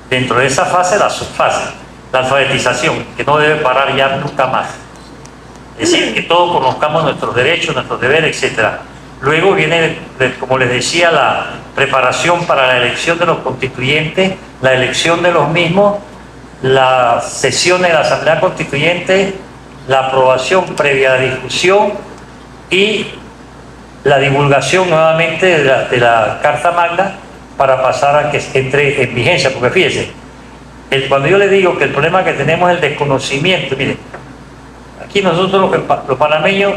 Dentro de esa fase, la subfase, la alfabetización, que no debe parar ya nunca más. Es decir, que todos conozcamos nuestros derechos, nuestros deberes, etc. Luego viene, como les decía, la preparación para la elección de los constituyentes, la elección de los mismos, la sesión de la Asamblea Constituyente, la aprobación previa discusión y la divulgación nuevamente de la Carta Magna para pasar a que entre en vigencia. Porque fíjense, cuando yo le digo que el problema que tenemos es el desconocimiento, miren, aquí nosotros los panameños,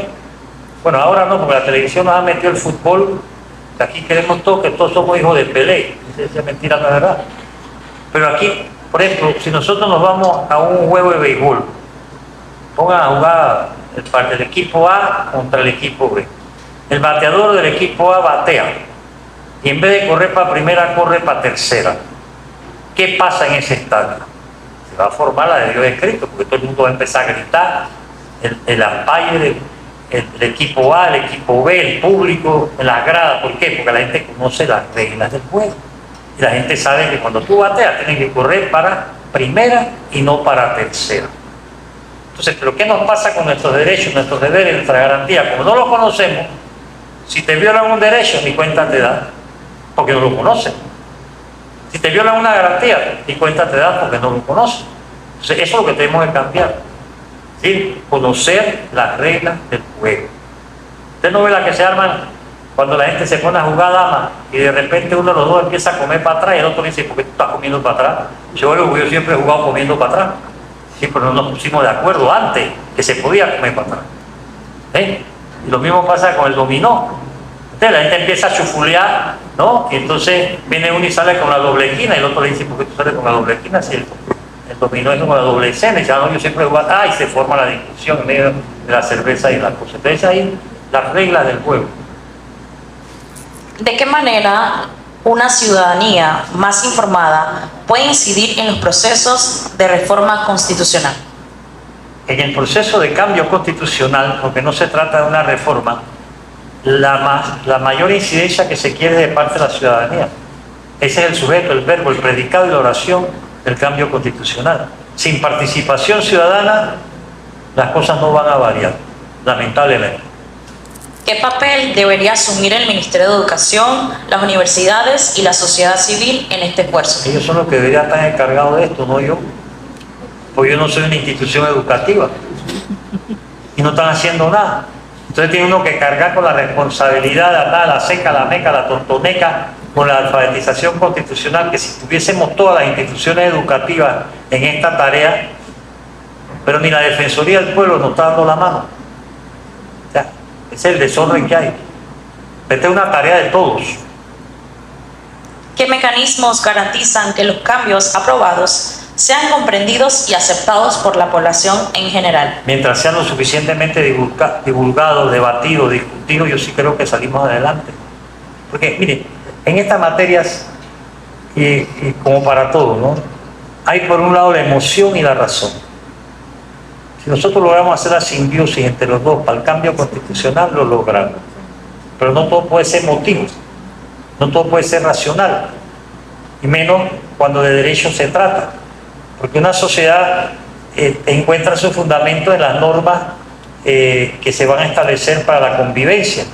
bueno, ahora no, porque la televisión nos ha metido el fútbol, aquí queremos todos que todos somos hijos de Pelé. Esa mentira no es verdad. Pero aquí, por ejemplo, si nosotros nos vamos a un juego de béisbol, pongan a jugar el equipo A contra el equipo B. El bateador del equipo A batea y en vez de correr para primera, corre para tercera. ¿Qué pasa en ese estadio? Se va a formar la de Dios escrito, porque todo el mundo va a empezar a gritar, el umpire, el equipo A, el equipo B, el público, en las gradas. ¿Por qué? Porque la gente conoce las reglas del juego. Y la gente sabe que cuando tú bateas tienes que correr para primera y no para tercera. Entonces, ¿pero qué nos pasa con nuestros derechos, nuestros deberes, nuestra garantía? Como no lo conocemos, si te violan un derecho, ni cuenta te da, porque no lo conoces. Si te violan una garantía, ni cuenta te da porque no lo conoces. Entonces, eso es lo que tenemos que cambiar. Es decir, conocer las reglas del juego. Usted no ve la que se arman cuando la gente se pone a jugar dama y de repente uno de los dos empieza a comer para atrás y el otro dice, ¿por qué tú estás comiendo para atrás? Yo siempre he jugado comiendo para atrás. Sí, pero no nos pusimos de acuerdo antes que se podía comer para atrás. Y lo mismo pasa con el dominó. Entonces la gente empieza a chufulear, ¿no? Y entonces viene uno y sale con la doble esquina y el otro le dice, ¿por qué tú sales con la doble esquina? Si el dominó es con la doble escena, y dice, no, yo siempre he jugado, y se forma la discusión en medio de la cerveza y la cosa. Entonces ahí las reglas del juego. ¿De qué manera una ciudadanía más informada puede incidir en los procesos de reforma constitucional? En el proceso de cambio constitucional, porque no se trata de una reforma, la mayor incidencia que se quiere de parte de la ciudadanía. Ese es el sujeto, el verbo, el predicado y la oración del cambio constitucional. Sin participación ciudadana, las cosas no van a variar, lamentablemente. ¿Qué papel debería asumir el Ministerio de Educación, las universidades y la sociedad civil en este esfuerzo? Ellos son los que deberían estar encargados de esto, no yo. Porque yo no soy una institución educativa y no están haciendo nada. Entonces tiene uno que cargar con la responsabilidad de andar la seca, la meca, la tortoneca, con la alfabetización constitucional, que si tuviésemos todas las instituciones educativas en esta tarea, pero ni la Defensoría del Pueblo nos está dando la mano. O sea, ese es el desorden que hay. Esta es una tarea de todos. ¿Qué mecanismos garantizan que los cambios aprobados sean comprendidos y aceptados por la población en general? Mientras sean lo suficientemente divulgados, debatidos, discutidos, yo sí creo que salimos adelante. Porque, mire, en estas materias, y como para todo, ¿no? Hay por un lado la emoción y la razón. Si nosotros logramos hacer la simbiosis entre los dos para el cambio constitucional, lo logramos. Pero no todo puede ser emotivo, no todo puede ser racional, y menos cuando de derechos se trata. Porque una sociedad encuentra su fundamento en las normas que se van a establecer para la convivencia,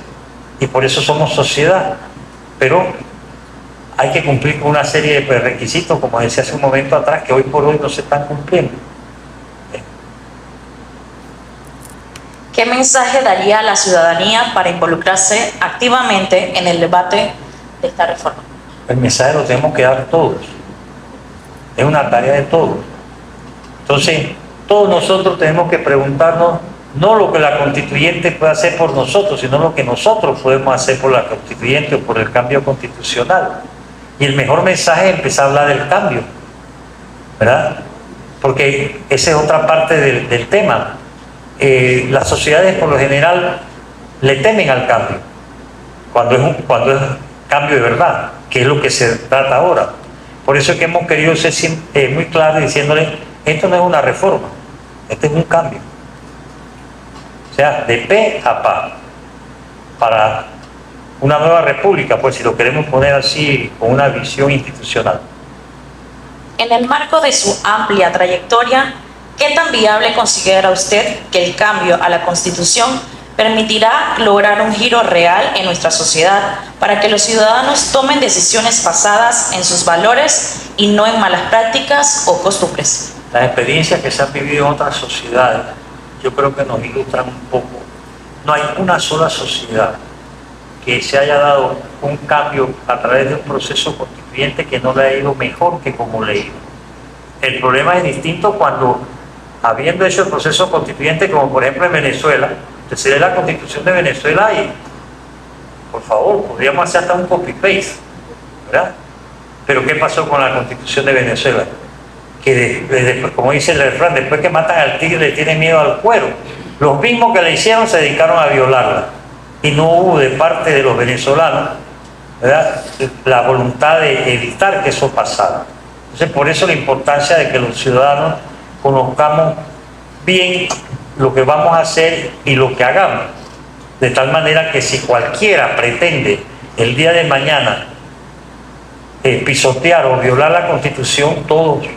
y por eso somos sociedad. Pero hay que cumplir con una serie de requisitos, como decía hace un momento atrás, que hoy por hoy no se están cumpliendo. ¿Qué mensaje daría a la ciudadanía para involucrarse activamente en el debate de esta reforma? El mensaje lo tenemos que dar todos. Es una tarea de todos. Entonces, todos nosotros tenemos que preguntarnos no lo que la constituyente puede hacer por nosotros, sino lo que nosotros podemos hacer por la constituyente o por el cambio constitucional. Y el mejor mensaje es empezar a hablar del cambio, ¿verdad? Porque esa es otra parte del tema. Las sociedades por lo general le temen al cambio, cuando es cambio de verdad, que es lo que se trata ahora. Por eso es que hemos querido ser muy claros diciéndole, esto no es una reforma, este es un cambio. O sea, de pe a pa, para una nueva república, pues si lo queremos poner así, con una visión institucional. En el marco de su amplia trayectoria, ¿qué tan viable considera usted que el cambio a la Constitución permitirá lograr un giro real en nuestra sociedad para que los ciudadanos tomen decisiones basadas en sus valores y no en malas prácticas o costumbres? Las experiencias que se han vivido en otras sociedades, yo creo que nos ilustran un poco. No hay una sola sociedad que se haya dado un cambio a través de un proceso constituyente que no le ha ido mejor que como le ha ido. El problema es distinto cuando, habiendo hecho el proceso constituyente, como por ejemplo en Venezuela, se lee la Constitución de Venezuela y, por favor, podríamos hacer hasta un copy-paste, ¿verdad? Pero ¿qué pasó con la Constitución de Venezuela? Que después, como dice el refrán, después que matan al tigre le tienen miedo al cuero. Los mismos que la hicieron se dedicaron a violarla, y no hubo de parte de los venezolanos, ¿verdad?, la voluntad de evitar que eso pasara. Entonces, por eso la importancia de que los ciudadanos conozcamos bien lo que vamos a hacer y lo que hagamos, de tal manera que si cualquiera pretende el día de mañana pisotear o violar la Constitución, todos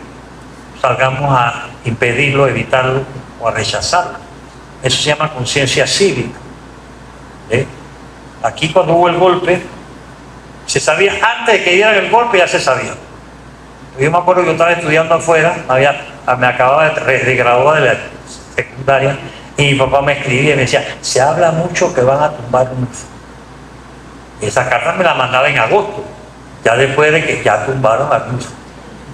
salgamos a impedirlo, evitarlo o a rechazarlo. Eso se llama conciencia cívica. Aquí cuando hubo el golpe, se sabía, antes de que dieran el golpe ya se sabía. Yo me acuerdo que yo estaba estudiando afuera, me acababa de graduar secundaria, y mi papá me escribía y me decía, se habla mucho que van a tumbar un... Esa carta me la mandaba en agosto, ya después de que ya tumbaron a muchos.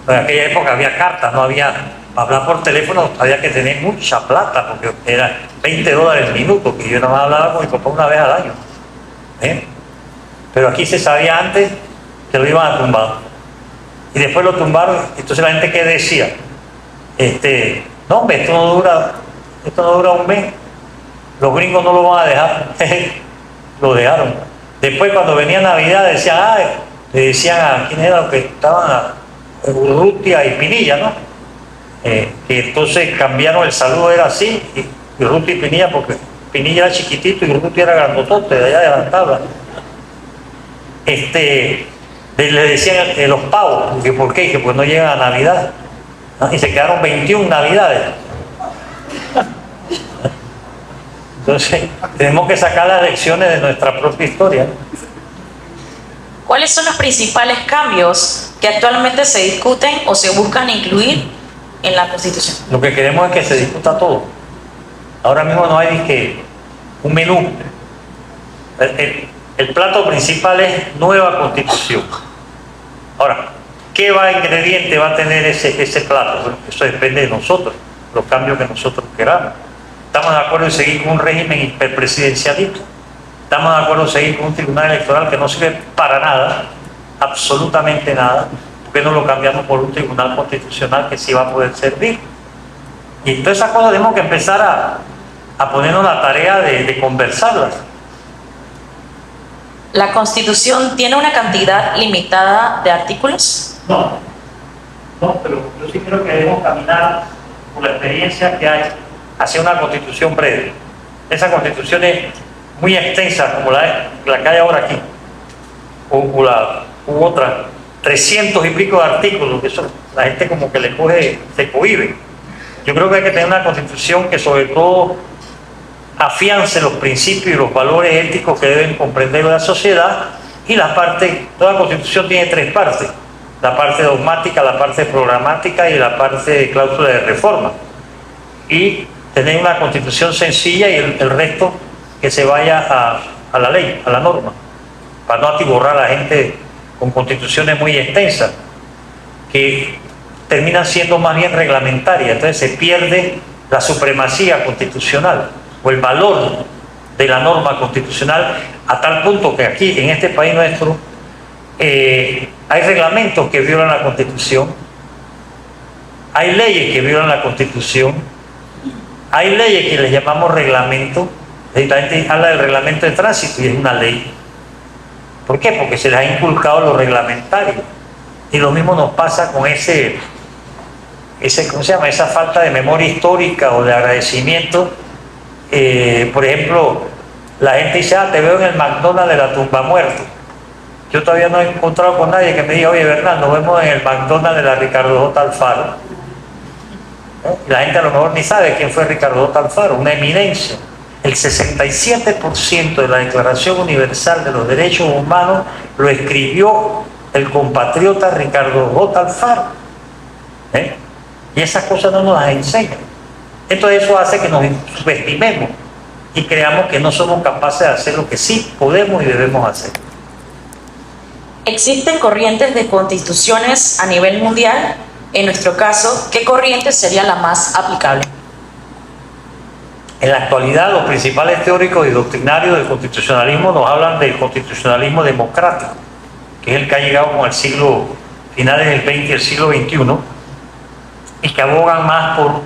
En aquella época había cartas, no había... Para hablar por teléfono había que tener mucha plata, porque era $20 el minuto, que yo nada más hablaba con mi papá una vez al año. Pero aquí se sabía antes que lo iban a tumbar. Y después lo tumbaron, entonces la gente que decía, no hombre, esto no dura un mes, los gringos no lo van a dejar. Lo dejaron. Después cuando venía Navidad decían, le decían a quién era los que estaban, a Urrutia y Pinilla, ¿no? Que entonces cambiaron el saludo, era así, y Urrutia y Pinilla, porque Pinilla era chiquitito y Urrutia era grandotote de allá de la tabla. Le decían los pavos, porque ¿por qué? Que pues no llegan a Navidad, ¿no? Y se quedaron 21 Navidades. Entonces tenemos que sacar las lecciones de nuestra propia historia. ¿Cuáles son los principales cambios que actualmente se discuten o se buscan incluir en la Constitución? Lo que queremos es que se discuta todo. Ahora mismo no hay que un menú. El plato principal es nueva Constitución. Ahora, ¿qué ingrediente va a tener ese plato? Bueno, eso depende de nosotros, los cambios que nosotros queramos. ¿Estamos de acuerdo en seguir con un régimen hiperpresidencialista? ¿Estamos de acuerdo en seguir con un tribunal electoral que no sirve para nada, absolutamente nada? ¿Por qué no lo cambiamos por un tribunal constitucional que sí va a poder servir? Y todas esas cosas tenemos que empezar a ponernos la tarea de conversarlas. ¿La Constitución tiene una cantidad limitada de artículos? No, pero yo sí creo que debemos caminar por la experiencia que hay hacia una Constitución breve. Esa Constitución es muy extensa, como la que hay ahora aquí, u otra, 300 y pico de artículos, que eso, la gente como que le coge, se cohíbe. Yo creo que hay que tener una Constitución que sobre todo afiance los principios y los valores éticos que deben comprender la sociedad, y toda Constitución tiene 3 partes: la parte dogmática, la parte programática y la parte de cláusula de reforma. Y tener una Constitución sencilla y el resto que se vaya a la ley, a la norma, para no atiborrar a la gente con constituciones muy extensas que terminan siendo más bien reglamentarias. Entonces se pierde la supremacía constitucional o el valor de la norma constitucional, a tal punto que aquí en este país nuestro hay reglamentos que violan la Constitución, hay leyes que violan la Constitución, hay leyes que les llamamos reglamentos. La gente habla del reglamento de tránsito y es una ley. ¿Por qué? Porque se les ha inculcado lo reglamentario. Y lo mismo nos pasa con ¿cómo se llama? Esa falta de memoria histórica o de agradecimiento. Por ejemplo, la gente dice, te veo en el McDonald's de la tumba muerto. Yo todavía no he encontrado con nadie que me diga, oye, Bernal, nos vemos en el McDonald's de la Ricardo J. Alfaro. Y la gente a lo mejor ni sabe quién fue Ricardo J. Alfaro, una eminencia. El 67% de la Declaración Universal de los Derechos Humanos lo escribió el compatriota Ricardo J. Alfaro. Y esas cosas no nos las enseñan. Entonces eso hace que nos subestimemos y creamos que no somos capaces de hacer lo que sí podemos y debemos hacer. ¿Existen corrientes de constituciones a nivel mundial? En nuestro caso, ¿qué corriente sería la más aplicable? En la actualidad, los principales teóricos y doctrinarios del constitucionalismo nos hablan del constitucionalismo democrático, que es el que ha llegado con el siglo, finales del XX y el siglo XXI, y que abogan más por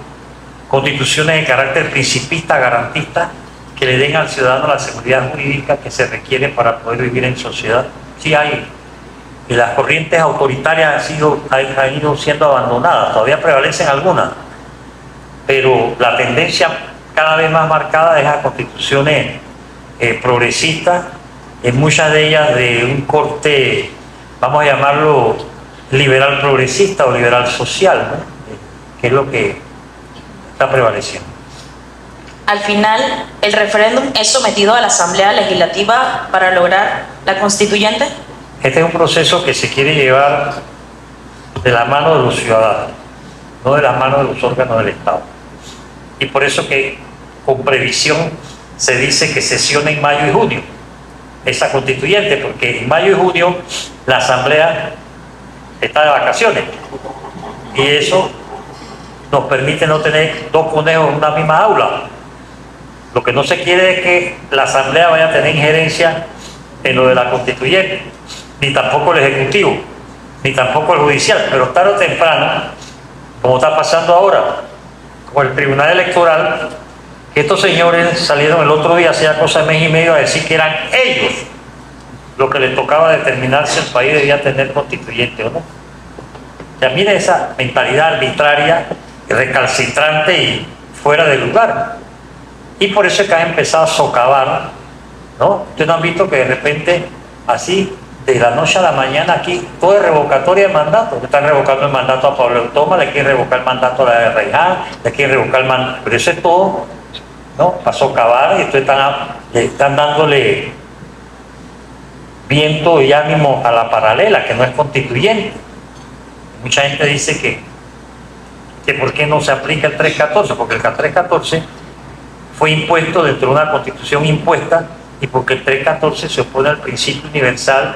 constituciones de carácter principista, garantista, que le den al ciudadano la seguridad jurídica que se requiere para poder vivir en sociedad. Sí hay, y las corrientes autoritarias han ido siendo abandonadas, todavía prevalecen algunas, pero la tendencia cada vez más marcada es a constituciones progresistas, muchas de ellas de un corte, vamos a llamarlo liberal progresista o liberal social, ¿no? Que es lo que está prevaleciendo. Al final, ¿el referéndum es sometido a la Asamblea Legislativa para lograr la constituyente? Este es un proceso que se quiere llevar de la mano de los ciudadanos, no de la mano de los órganos del Estado. Y por eso que con previsión se dice que sesiona en mayo y junio esa constituyente, porque en mayo y junio la asamblea está de vacaciones y eso nos permite no tener dos conejos en una misma aula. Lo que no se quiere es que la asamblea vaya a tener injerencia en lo de la constituyente, ni tampoco el ejecutivo, ni tampoco el judicial, pero tarde o temprano, como está pasando ahora con el tribunal electoral, que estos señores salieron el otro día, hacía cosa de mes y medio, a decir que eran ellos los que les tocaba determinar si el país debía tener constituyente o no. Ya mire esa mentalidad arbitraria, recalcitrante y fuera de lugar. Y por eso es que ha empezado a socavar, ¿no? Ustedes no han visto que de repente, así, de la noche a la mañana aquí, todo es revocatoria de mandato. Le están revocando el mandato a Pablo Toma, le quieren revocar el mandato a la de Reiján, le quieren revocar el mandato, pero eso es todo, ¿no? Para socavar, y ustedes están dándole viento y ánimo a la paralela, que no es constituyente. Mucha gente dice que por qué no se aplica el 314, porque el 314 fue impuesto dentro de una constitución impuesta y porque el 314 se opone al principio universal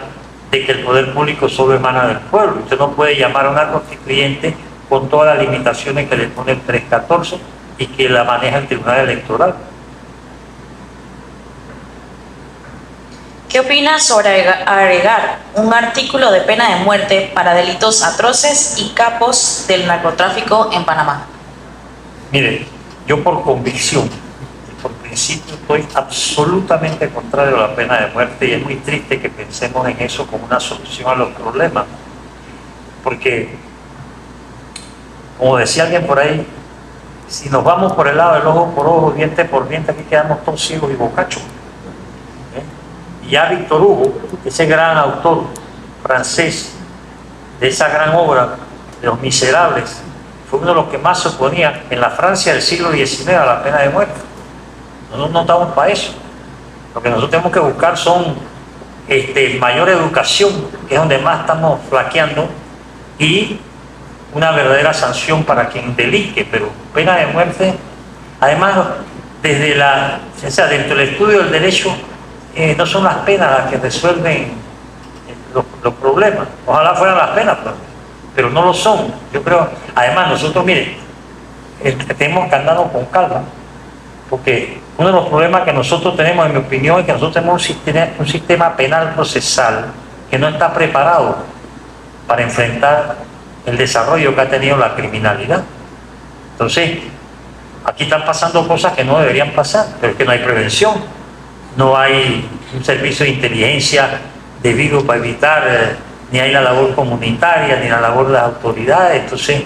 de que el poder público solo emana del pueblo. Usted no puede llamar a una constituyente con todas las limitaciones que le pone el 314 y que la maneja el Tribunal Electoral. ¿Qué opinas sobre agregar un artículo de pena de muerte para delitos atroces y capos del narcotráfico en Panamá? Mire, yo por convicción, por principio, estoy absolutamente contrario a la pena de muerte y es muy triste que pensemos en eso como una solución a los problemas. Porque, como decía alguien por ahí, si nos vamos por el lado del ojo por ojo, diente por diente, aquí quedamos todos ciegos y bocachos. Y ya Víctor Hugo, ese gran autor francés de esa gran obra de Los Miserables, fue uno de los que más se oponía en la Francia del siglo XIX a la pena de muerte. Nosotros no estamos para eso. Lo que nosotros tenemos que buscar son mayor educación, que es donde más estamos flaqueando, y una verdadera sanción para quien delinque. Pero pena de muerte, además, dentro del estudio del derecho, no son las penas las que resuelven los problemas. Ojalá fueran las penas, pero no lo son. Yo creo, además nosotros, miren, tenemos que andarnos con calma, porque uno de los problemas que nosotros tenemos, en mi opinión, es que nosotros tenemos un sistema penal procesal que no está preparado para enfrentar el desarrollo que ha tenido la criminalidad. Entonces, aquí están pasando cosas que no deberían pasar, pero es que no hay prevención. No hay un servicio de inteligencia debido para evitar, ni hay la labor comunitaria, ni la labor de las autoridades. Entonces,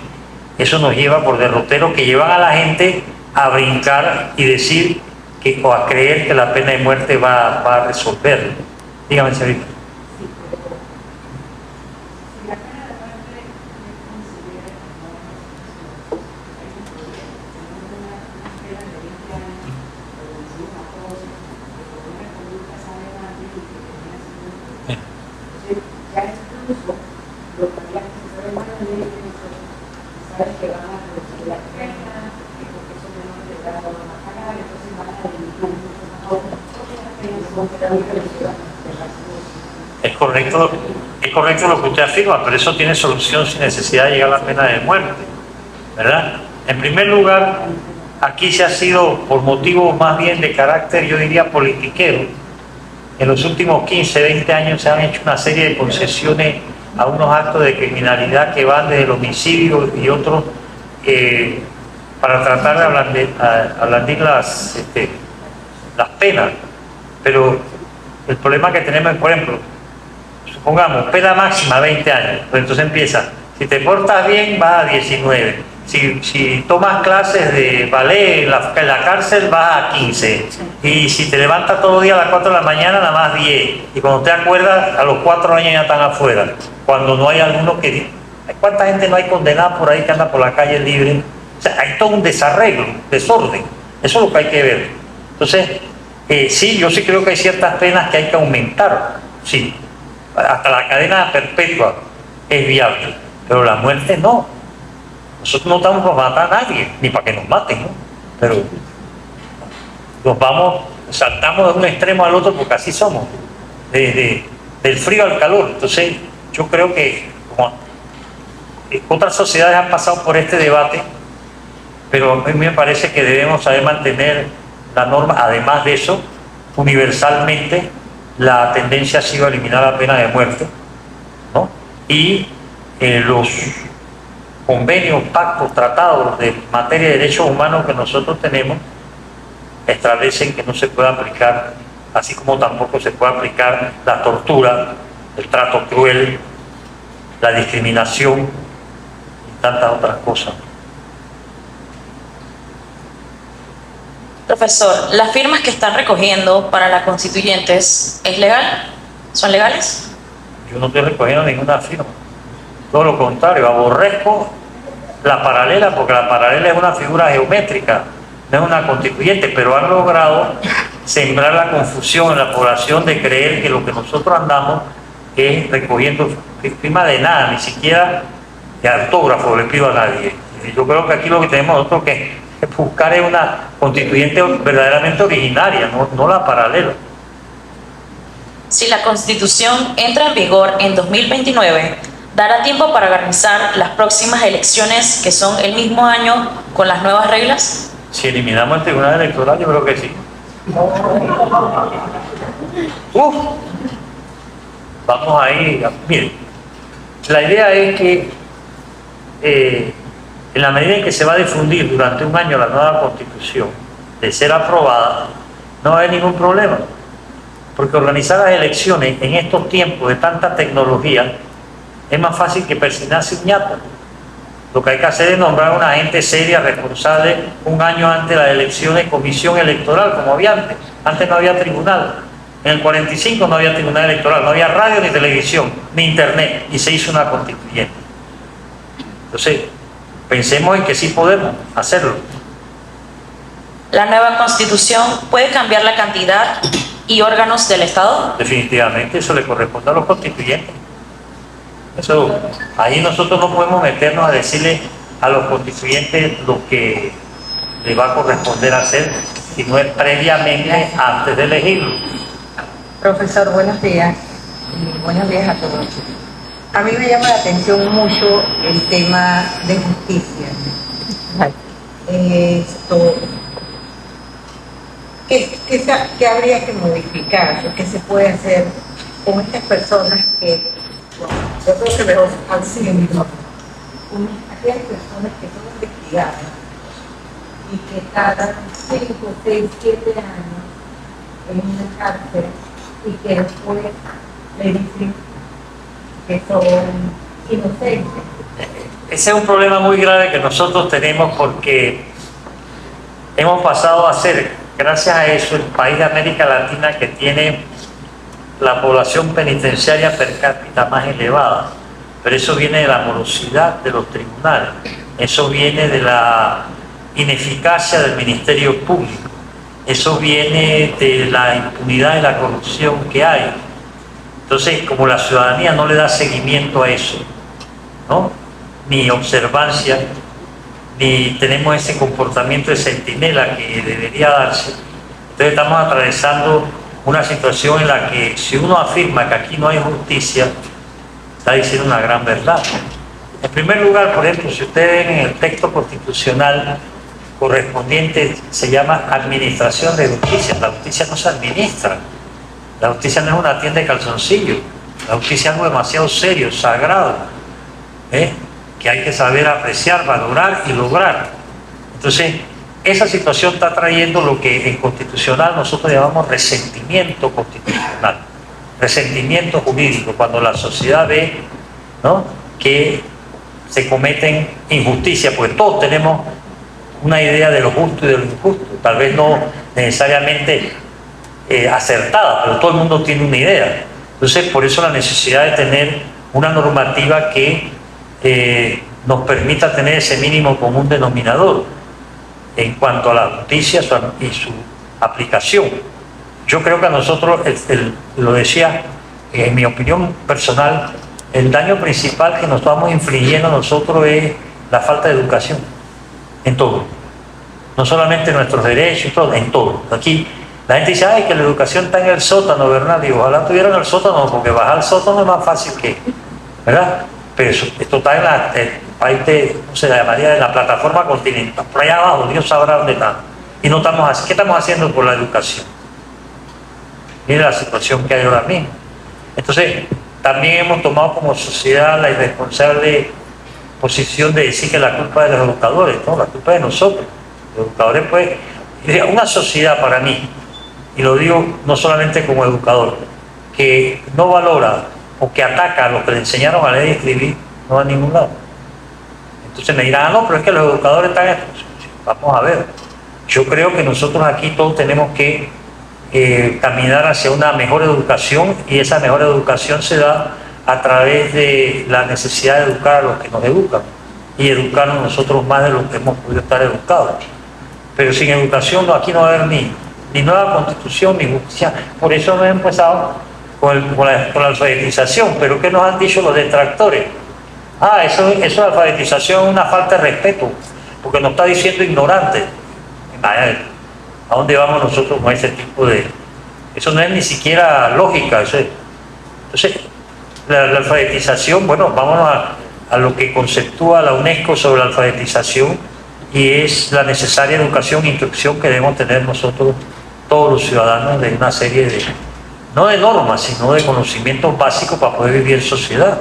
eso nos lleva por derroteros que llevan a la gente a brincar y decir o a creer que la pena de muerte va a resolver. Dígame, señorita. Es correcto lo que usted afirma, pero eso tiene solución sin necesidad de llegar a la pena de muerte, ¿verdad? En primer lugar, aquí se ha sido por motivos más bien de carácter, yo diría, politiquero. En los últimos 15, 20 años se han hecho una serie de concesiones a unos actos de criminalidad que van desde el homicidio y otros para tratar de ablandir las penas. Pero el problema que tenemos es, por ejemplo, supongamos, pena máxima 20 años, pues entonces empieza, si te portas bien vas a 19, si tomas clases de ballet en la cárcel vas a 15, y si te levantas todos los días a las 4 de la mañana nada más 10, y cuando te acuerdas a los 4 años ya están afuera, cuando no hay alguno que... ¿Cuánta gente no hay condenada por ahí que anda por la calle libre? O sea, hay todo un desarreglo, desorden, eso es lo que hay que ver. Entonces, sí, yo sí creo que hay ciertas penas que hay que aumentar, sí, hasta la cadena perpetua es viable, pero la muerte no. Nosotros no estamos para matar a nadie, ni para que nos maten, ¿no? pero saltamos de un extremo al otro porque así somos, del frío al calor. Entonces yo creo que como otras sociedades han pasado por este debate, pero a mí me parece que debemos saber mantener la norma. Además de eso, universalmente la tendencia ha sido a eliminar la pena de muerte, ¿no? Y los convenios, pactos, tratados de materia de derechos humanos que nosotros tenemos establecen que no se puede aplicar, así como tampoco se puede aplicar la tortura, el trato cruel, la discriminación y tantas otras cosas. Profesor, ¿las firmas que están recogiendo para las constituyentes es legal? ¿Son legales? Yo no estoy recogiendo ninguna firma. Todo lo contrario, aborrezco la paralela, porque la paralela es una figura geométrica, no es una constituyente, pero han logrado sembrar la confusión en la población de creer que lo que nosotros andamos es recogiendo firmas de nada, ni siquiera de autógrafo le pido a nadie. Y yo creo que aquí lo que tenemos nosotros que buscar es una constituyente verdaderamente originaria, no la paralela. Si la Constitución entra en vigor en 2029, ¿dará tiempo para organizar las próximas elecciones que son el mismo año con las nuevas reglas? Si eliminamos el Tribunal Electoral, yo creo que sí. Vamos ahí. Miren, la idea es que en la medida en que se va a difundir durante un año la nueva Constitución, de ser aprobada, no va a haber ningún problema. Porque organizar las elecciones en estos tiempos de tanta tecnología es más fácil que persignarse un ñato. Lo que hay que hacer es nombrar a una gente seria, responsable, un año antes de las elecciones, comisión electoral, como había antes. Antes no había tribunal. En el 45 no había tribunal electoral, no había radio ni televisión, ni internet, y se hizo una constituyente. Entonces, pensemos en que sí podemos hacerlo. ¿La nueva Constitución puede cambiar la cantidad y órganos del Estado? Definitivamente, eso le corresponde a los constituyentes. Eso, ahí nosotros no podemos meternos a decirle a los constituyentes lo que les va a corresponder hacer, sino es previamente antes de elegirlo. Profesor, buenos días y buenos días a todos. A mí me llama la atención mucho el tema de justicia. ¿Qué habría que modificar? ¿Qué se puede hacer con estas personas que, yo creo que mejor al centro, con aquellas personas que son investigadas y que tardan 5, 6, 7 años en una cárcel y que después le dicen que son inocentes? Ese es un problema muy grave que nosotros tenemos porque hemos pasado a ser, gracias a eso, el país de América Latina que tiene la población penitenciaria per cápita más elevada. Pero eso viene de la morosidad de los tribunales, eso viene de la ineficacia del Ministerio Público, eso viene de la impunidad y la corrupción que hay. Entonces, como la ciudadanía no le da seguimiento a eso, ¿no?, ni observancia, ni tenemos ese comportamiento de centinela que debería darse, entonces estamos atravesando una situación en la que si uno afirma que aquí no hay justicia, está diciendo una gran verdad. En primer lugar, por ejemplo, si ustedes ven en el texto constitucional correspondiente, se llama administración de justicia. La justicia no se administra. La justicia no es una tienda de calzoncillos. La justicia es algo demasiado serio, sagrado, que hay que saber apreciar, valorar y lograr. Entonces, esa situación está trayendo lo que en constitucional nosotros llamamos resentimiento constitucional, resentimiento jurídico, cuando la sociedad ve, ¿no?, que se cometen injusticias, porque todos tenemos una idea de lo justo y de lo injusto, tal vez no necesariamente acertada, pero todo el mundo tiene una idea. Entonces, por eso la necesidad de tener una normativa que nos permita tener ese mínimo común denominador en cuanto a la justicia y su aplicación. Yo creo que a nosotros, lo decía, en mi opinión personal, el daño principal que nos estamos infligiendo nosotros es la falta de educación en todo. no solamente nuestros derechos y todo, en todo. Aquí la gente dice, ay, que la educación está en el sótano, ¿verdad? Digo, ojalá tuvieran el sótano, porque bajar al sótano es más fácil que, ¿verdad? Pero esto está en la parte, ¿cómo se llamaría? En la plataforma continental, por allá abajo, Dios sabrá dónde está. Y no estamos, ¿qué estamos haciendo por la educación? Mira la situación que hay ahora mismo. Entonces, también hemos tomado como sociedad la irresponsable posición de decir que la culpa es de los educadores, no, la culpa es de nosotros. Los educadores, pues, una sociedad para mí, y lo digo no solamente como educador, que no valora o que ataca a los que le enseñaron a leer y escribir, no va a ningún lado. Entonces me dirán, no, pero es que los educadores están... Vamos a ver, yo creo que nosotros aquí todos tenemos que caminar hacia una mejor educación, y esa mejor educación se da a través de la necesidad de educar a los que nos educan y educarnos nosotros más de lo que hemos podido estar educados. Pero sin educación aquí no va a haber ni nueva constitución ni justicia. Por eso hemos empezado con la alfabetización. Pero ¿qué nos han dicho los detractores? Eso de alfabetización es una falta de respeto, porque nos está diciendo ignorantes. ¿A dónde vamos nosotros con ese tipo de...? Eso no es ni siquiera lógica. Entonces, la alfabetización, bueno, vámonos a lo que conceptúa la UNESCO sobre la alfabetización, y es la necesaria educación e instrucción que debemos tener nosotros, todos los ciudadanos, de una serie de, no de normas, sino de conocimientos básicos para poder vivir en sociedad.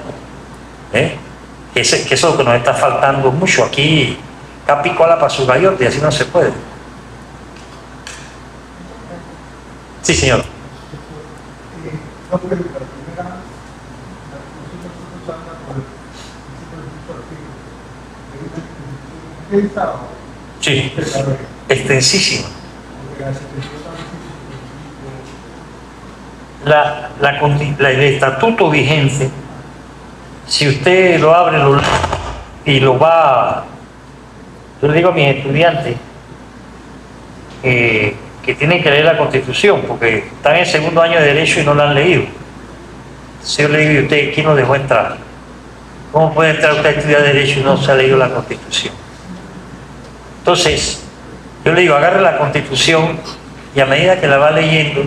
Que eso es lo que nos está faltando mucho. Aquí, capicola para su gallote, y así no se puede. Sí, señor. No, porque la primera, la Constitución habla por el principio del artículo. Sí, extensísima. El estatuto vigente, si usted lo abre y lo va, yo le digo a mis estudiantes que tienen que leer la Constitución, porque están en el segundo año de Derecho y no la han leído. Entonces yo le digo, ¿y usted quién no dejó entrar? ¿Cómo puede entrar usted a estudiar Derecho y no se ha leído la Constitución? Entonces, yo le digo, agarre la Constitución y a medida que la va leyendo,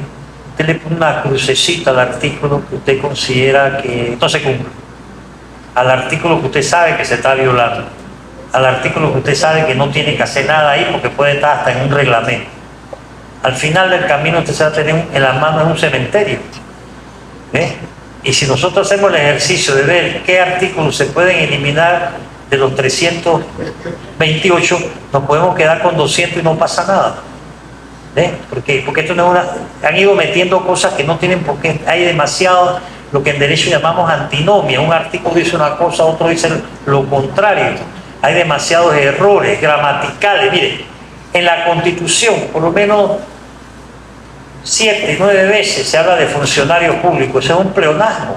usted le pone una crucecita al artículo que usted considera que no se cumple, al artículo que usted sabe que se está violando, al artículo que usted sabe que no tiene que hacer nada ahí porque puede estar hasta en un reglamento. Al final del camino usted se va a tener en las manos un cementerio. Y si nosotros hacemos el ejercicio de ver qué artículos se pueden eliminar de los 328, nos podemos quedar con 200 y no pasa nada. Porque esto no es una... Han ido metiendo cosas que no tienen por qué. Hay demasiado, lo que en derecho llamamos antinomia. Un artículo dice una cosa, otro dice lo contrario. Hay demasiados errores gramaticales. Mire, en la Constitución, por lo menos 7, 9 veces se habla de funcionario público. Eso es un pleonasmo.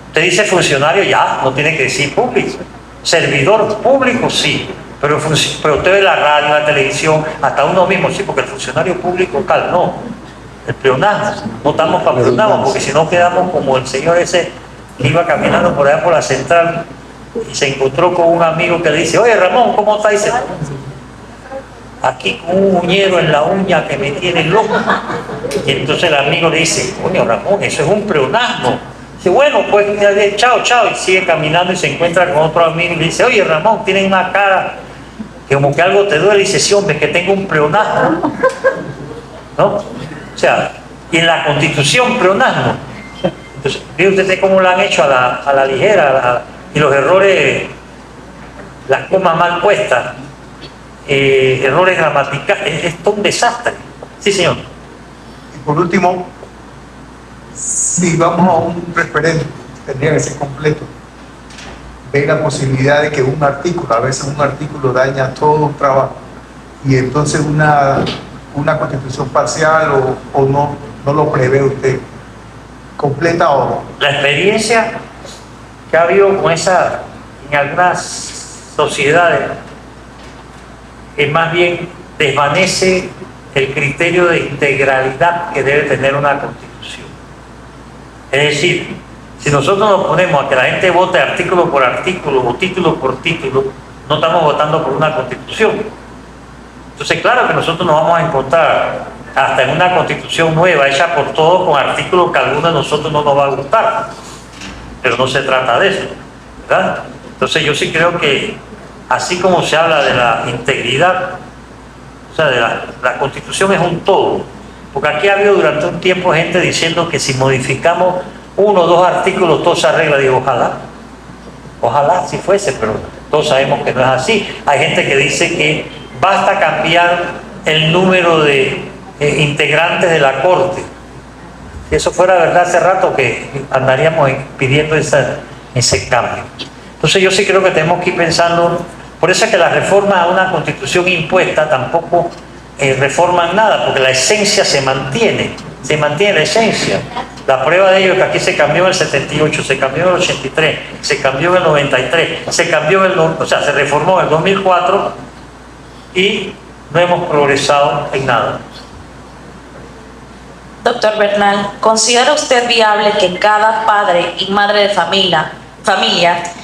Usted dice funcionario, ya, no tiene que decir público. Servidor público, sí. Pero usted ve la radio, la televisión, hasta uno mismo, sí, porque el funcionario público tal, no. El pleonasmo. No estamos para pleonasmo, porque si no quedamos como el señor ese que iba caminando por allá por la central y se encontró con un amigo que le dice, oye Ramón, ¿cómo está? Dice, aquí con un uñero en la uña que me tiene loco. Y entonces el amigo le dice, coño Ramón, eso es un pleonasmo. Dice, bueno, pues chao, chao. Y sigue caminando y se encuentra con otro amigo y le dice, oye Ramón, tienes una cara que como que algo te duele. Y dice, sí, hombre, que tengo un pleonasmo. ¿No? O sea, y en la Constitución, pleonasmo. Entonces, ¿ve usted cómo lo han hecho a la ligera? Y los errores, las comas mal puestas, errores gramaticales, es todo un desastre. Sí, señor. Y por último, si vamos a un referéndum, tendría que ser completo. Ve la posibilidad de que un artículo, a veces un artículo daña todo un trabajo, y entonces una constitución parcial o no lo prevé usted. ¿Completa o no? La experiencia que ha habido con esa, en algunas sociedades, es más bien desvanece el criterio de integralidad que debe tener una constitución. Es decir, si nosotros nos ponemos a que la gente vote artículo por artículo o título por título, no estamos votando por una constitución, Entonces, claro que nosotros nos vamos a encontrar hasta en una constitución nueva, hecha por todos, con artículos que a algunos de nosotros no nos va a gustar. Pero no se trata de eso, ¿verdad? Entonces yo sí creo que, así como se habla de la integridad, o sea, de la Constitución es un todo. Porque aquí ha habido durante un tiempo gente diciendo que si modificamos 1 o 2 artículos todo se arregla. Digo, ojalá si fuese, pero todos sabemos que no es así. Hay gente que dice que basta cambiar el número de integrantes de la Corte. Si eso fuera verdad, hace rato que andaríamos pidiendo ese cambio. Entonces yo sí creo que tenemos que ir pensando, por eso es que las reformas a una constitución impuesta tampoco reforman nada, porque la esencia se mantiene la esencia. La prueba de ello es que aquí se cambió en el 78, se cambió en el 83, se cambió en el 93, se reformó en el 2004 y no hemos progresado en nada. Doctor Bernal, ¿considera usted viable que cada padre y madre de familia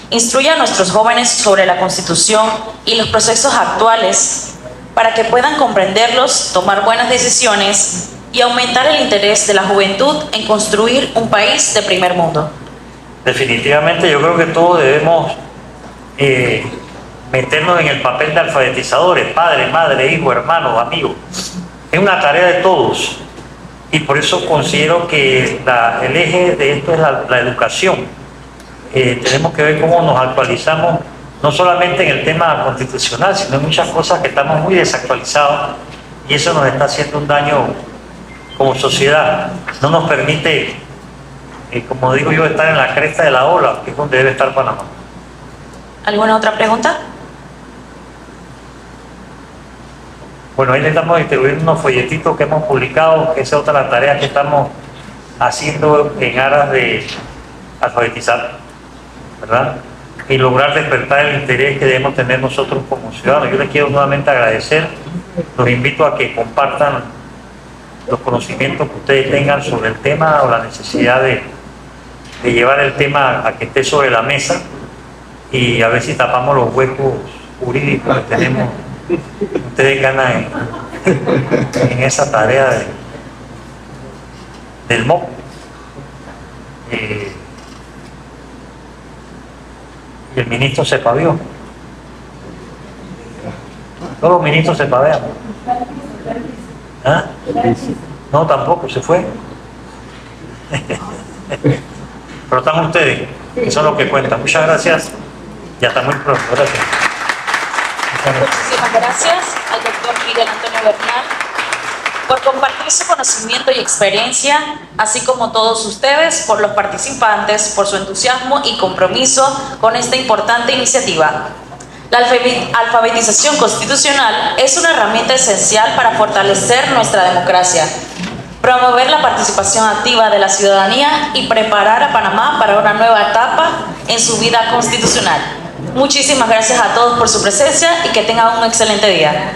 instruya a nuestros jóvenes sobre la Constitución y los procesos actuales para que puedan comprenderlos, tomar buenas decisiones y aumentar el interés de la juventud en construir un país de primer mundo? Definitivamente yo creo que todos debemos meternos en el papel de alfabetizadores, padre, madre, hijo, hermano, amigo. Es una tarea de todos. Y por eso considero que el eje de esto es la educación. Tenemos que ver cómo nos actualizamos, no solamente en el tema constitucional, sino en muchas cosas que estamos muy desactualizados y eso nos está haciendo un daño como sociedad. No nos permite, como digo yo, estar en la cresta de la ola, que es donde debe estar Panamá. ¿Alguna otra pregunta? Bueno, ahí le estamos distribuyendo unos folletitos que hemos publicado, que esa es otra tarea que estamos haciendo en aras de alfabetizar, ¿verdad? Y lograr despertar el interés que debemos tener nosotros como ciudadanos. Yo les quiero nuevamente agradecer, los invito a que compartan los conocimientos que ustedes tengan sobre el tema o la necesidad de llevar el tema a que esté sobre la mesa y a ver si tapamos los huecos jurídicos que tenemos. Ustedes ganan en esa tarea del MOP. Y el ministro se pavió. Todos los ministros se pavean. ¿Ah? No, tampoco, se fue. Pero están ustedes, que son los que cuentan. Muchas gracias y hasta muy pronto. Gracias. Muchísimas gracias al doctor Miguel Antonio Bernal por compartir su conocimiento y experiencia, así como todos ustedes, por los participantes, por su entusiasmo y compromiso con esta importante iniciativa. La alfabetización constitucional es una herramienta esencial para fortalecer nuestra democracia, promover la participación activa de la ciudadanía y preparar a Panamá para una nueva etapa en su vida constitucional. Muchísimas gracias a todos por su presencia y que tengan un excelente día.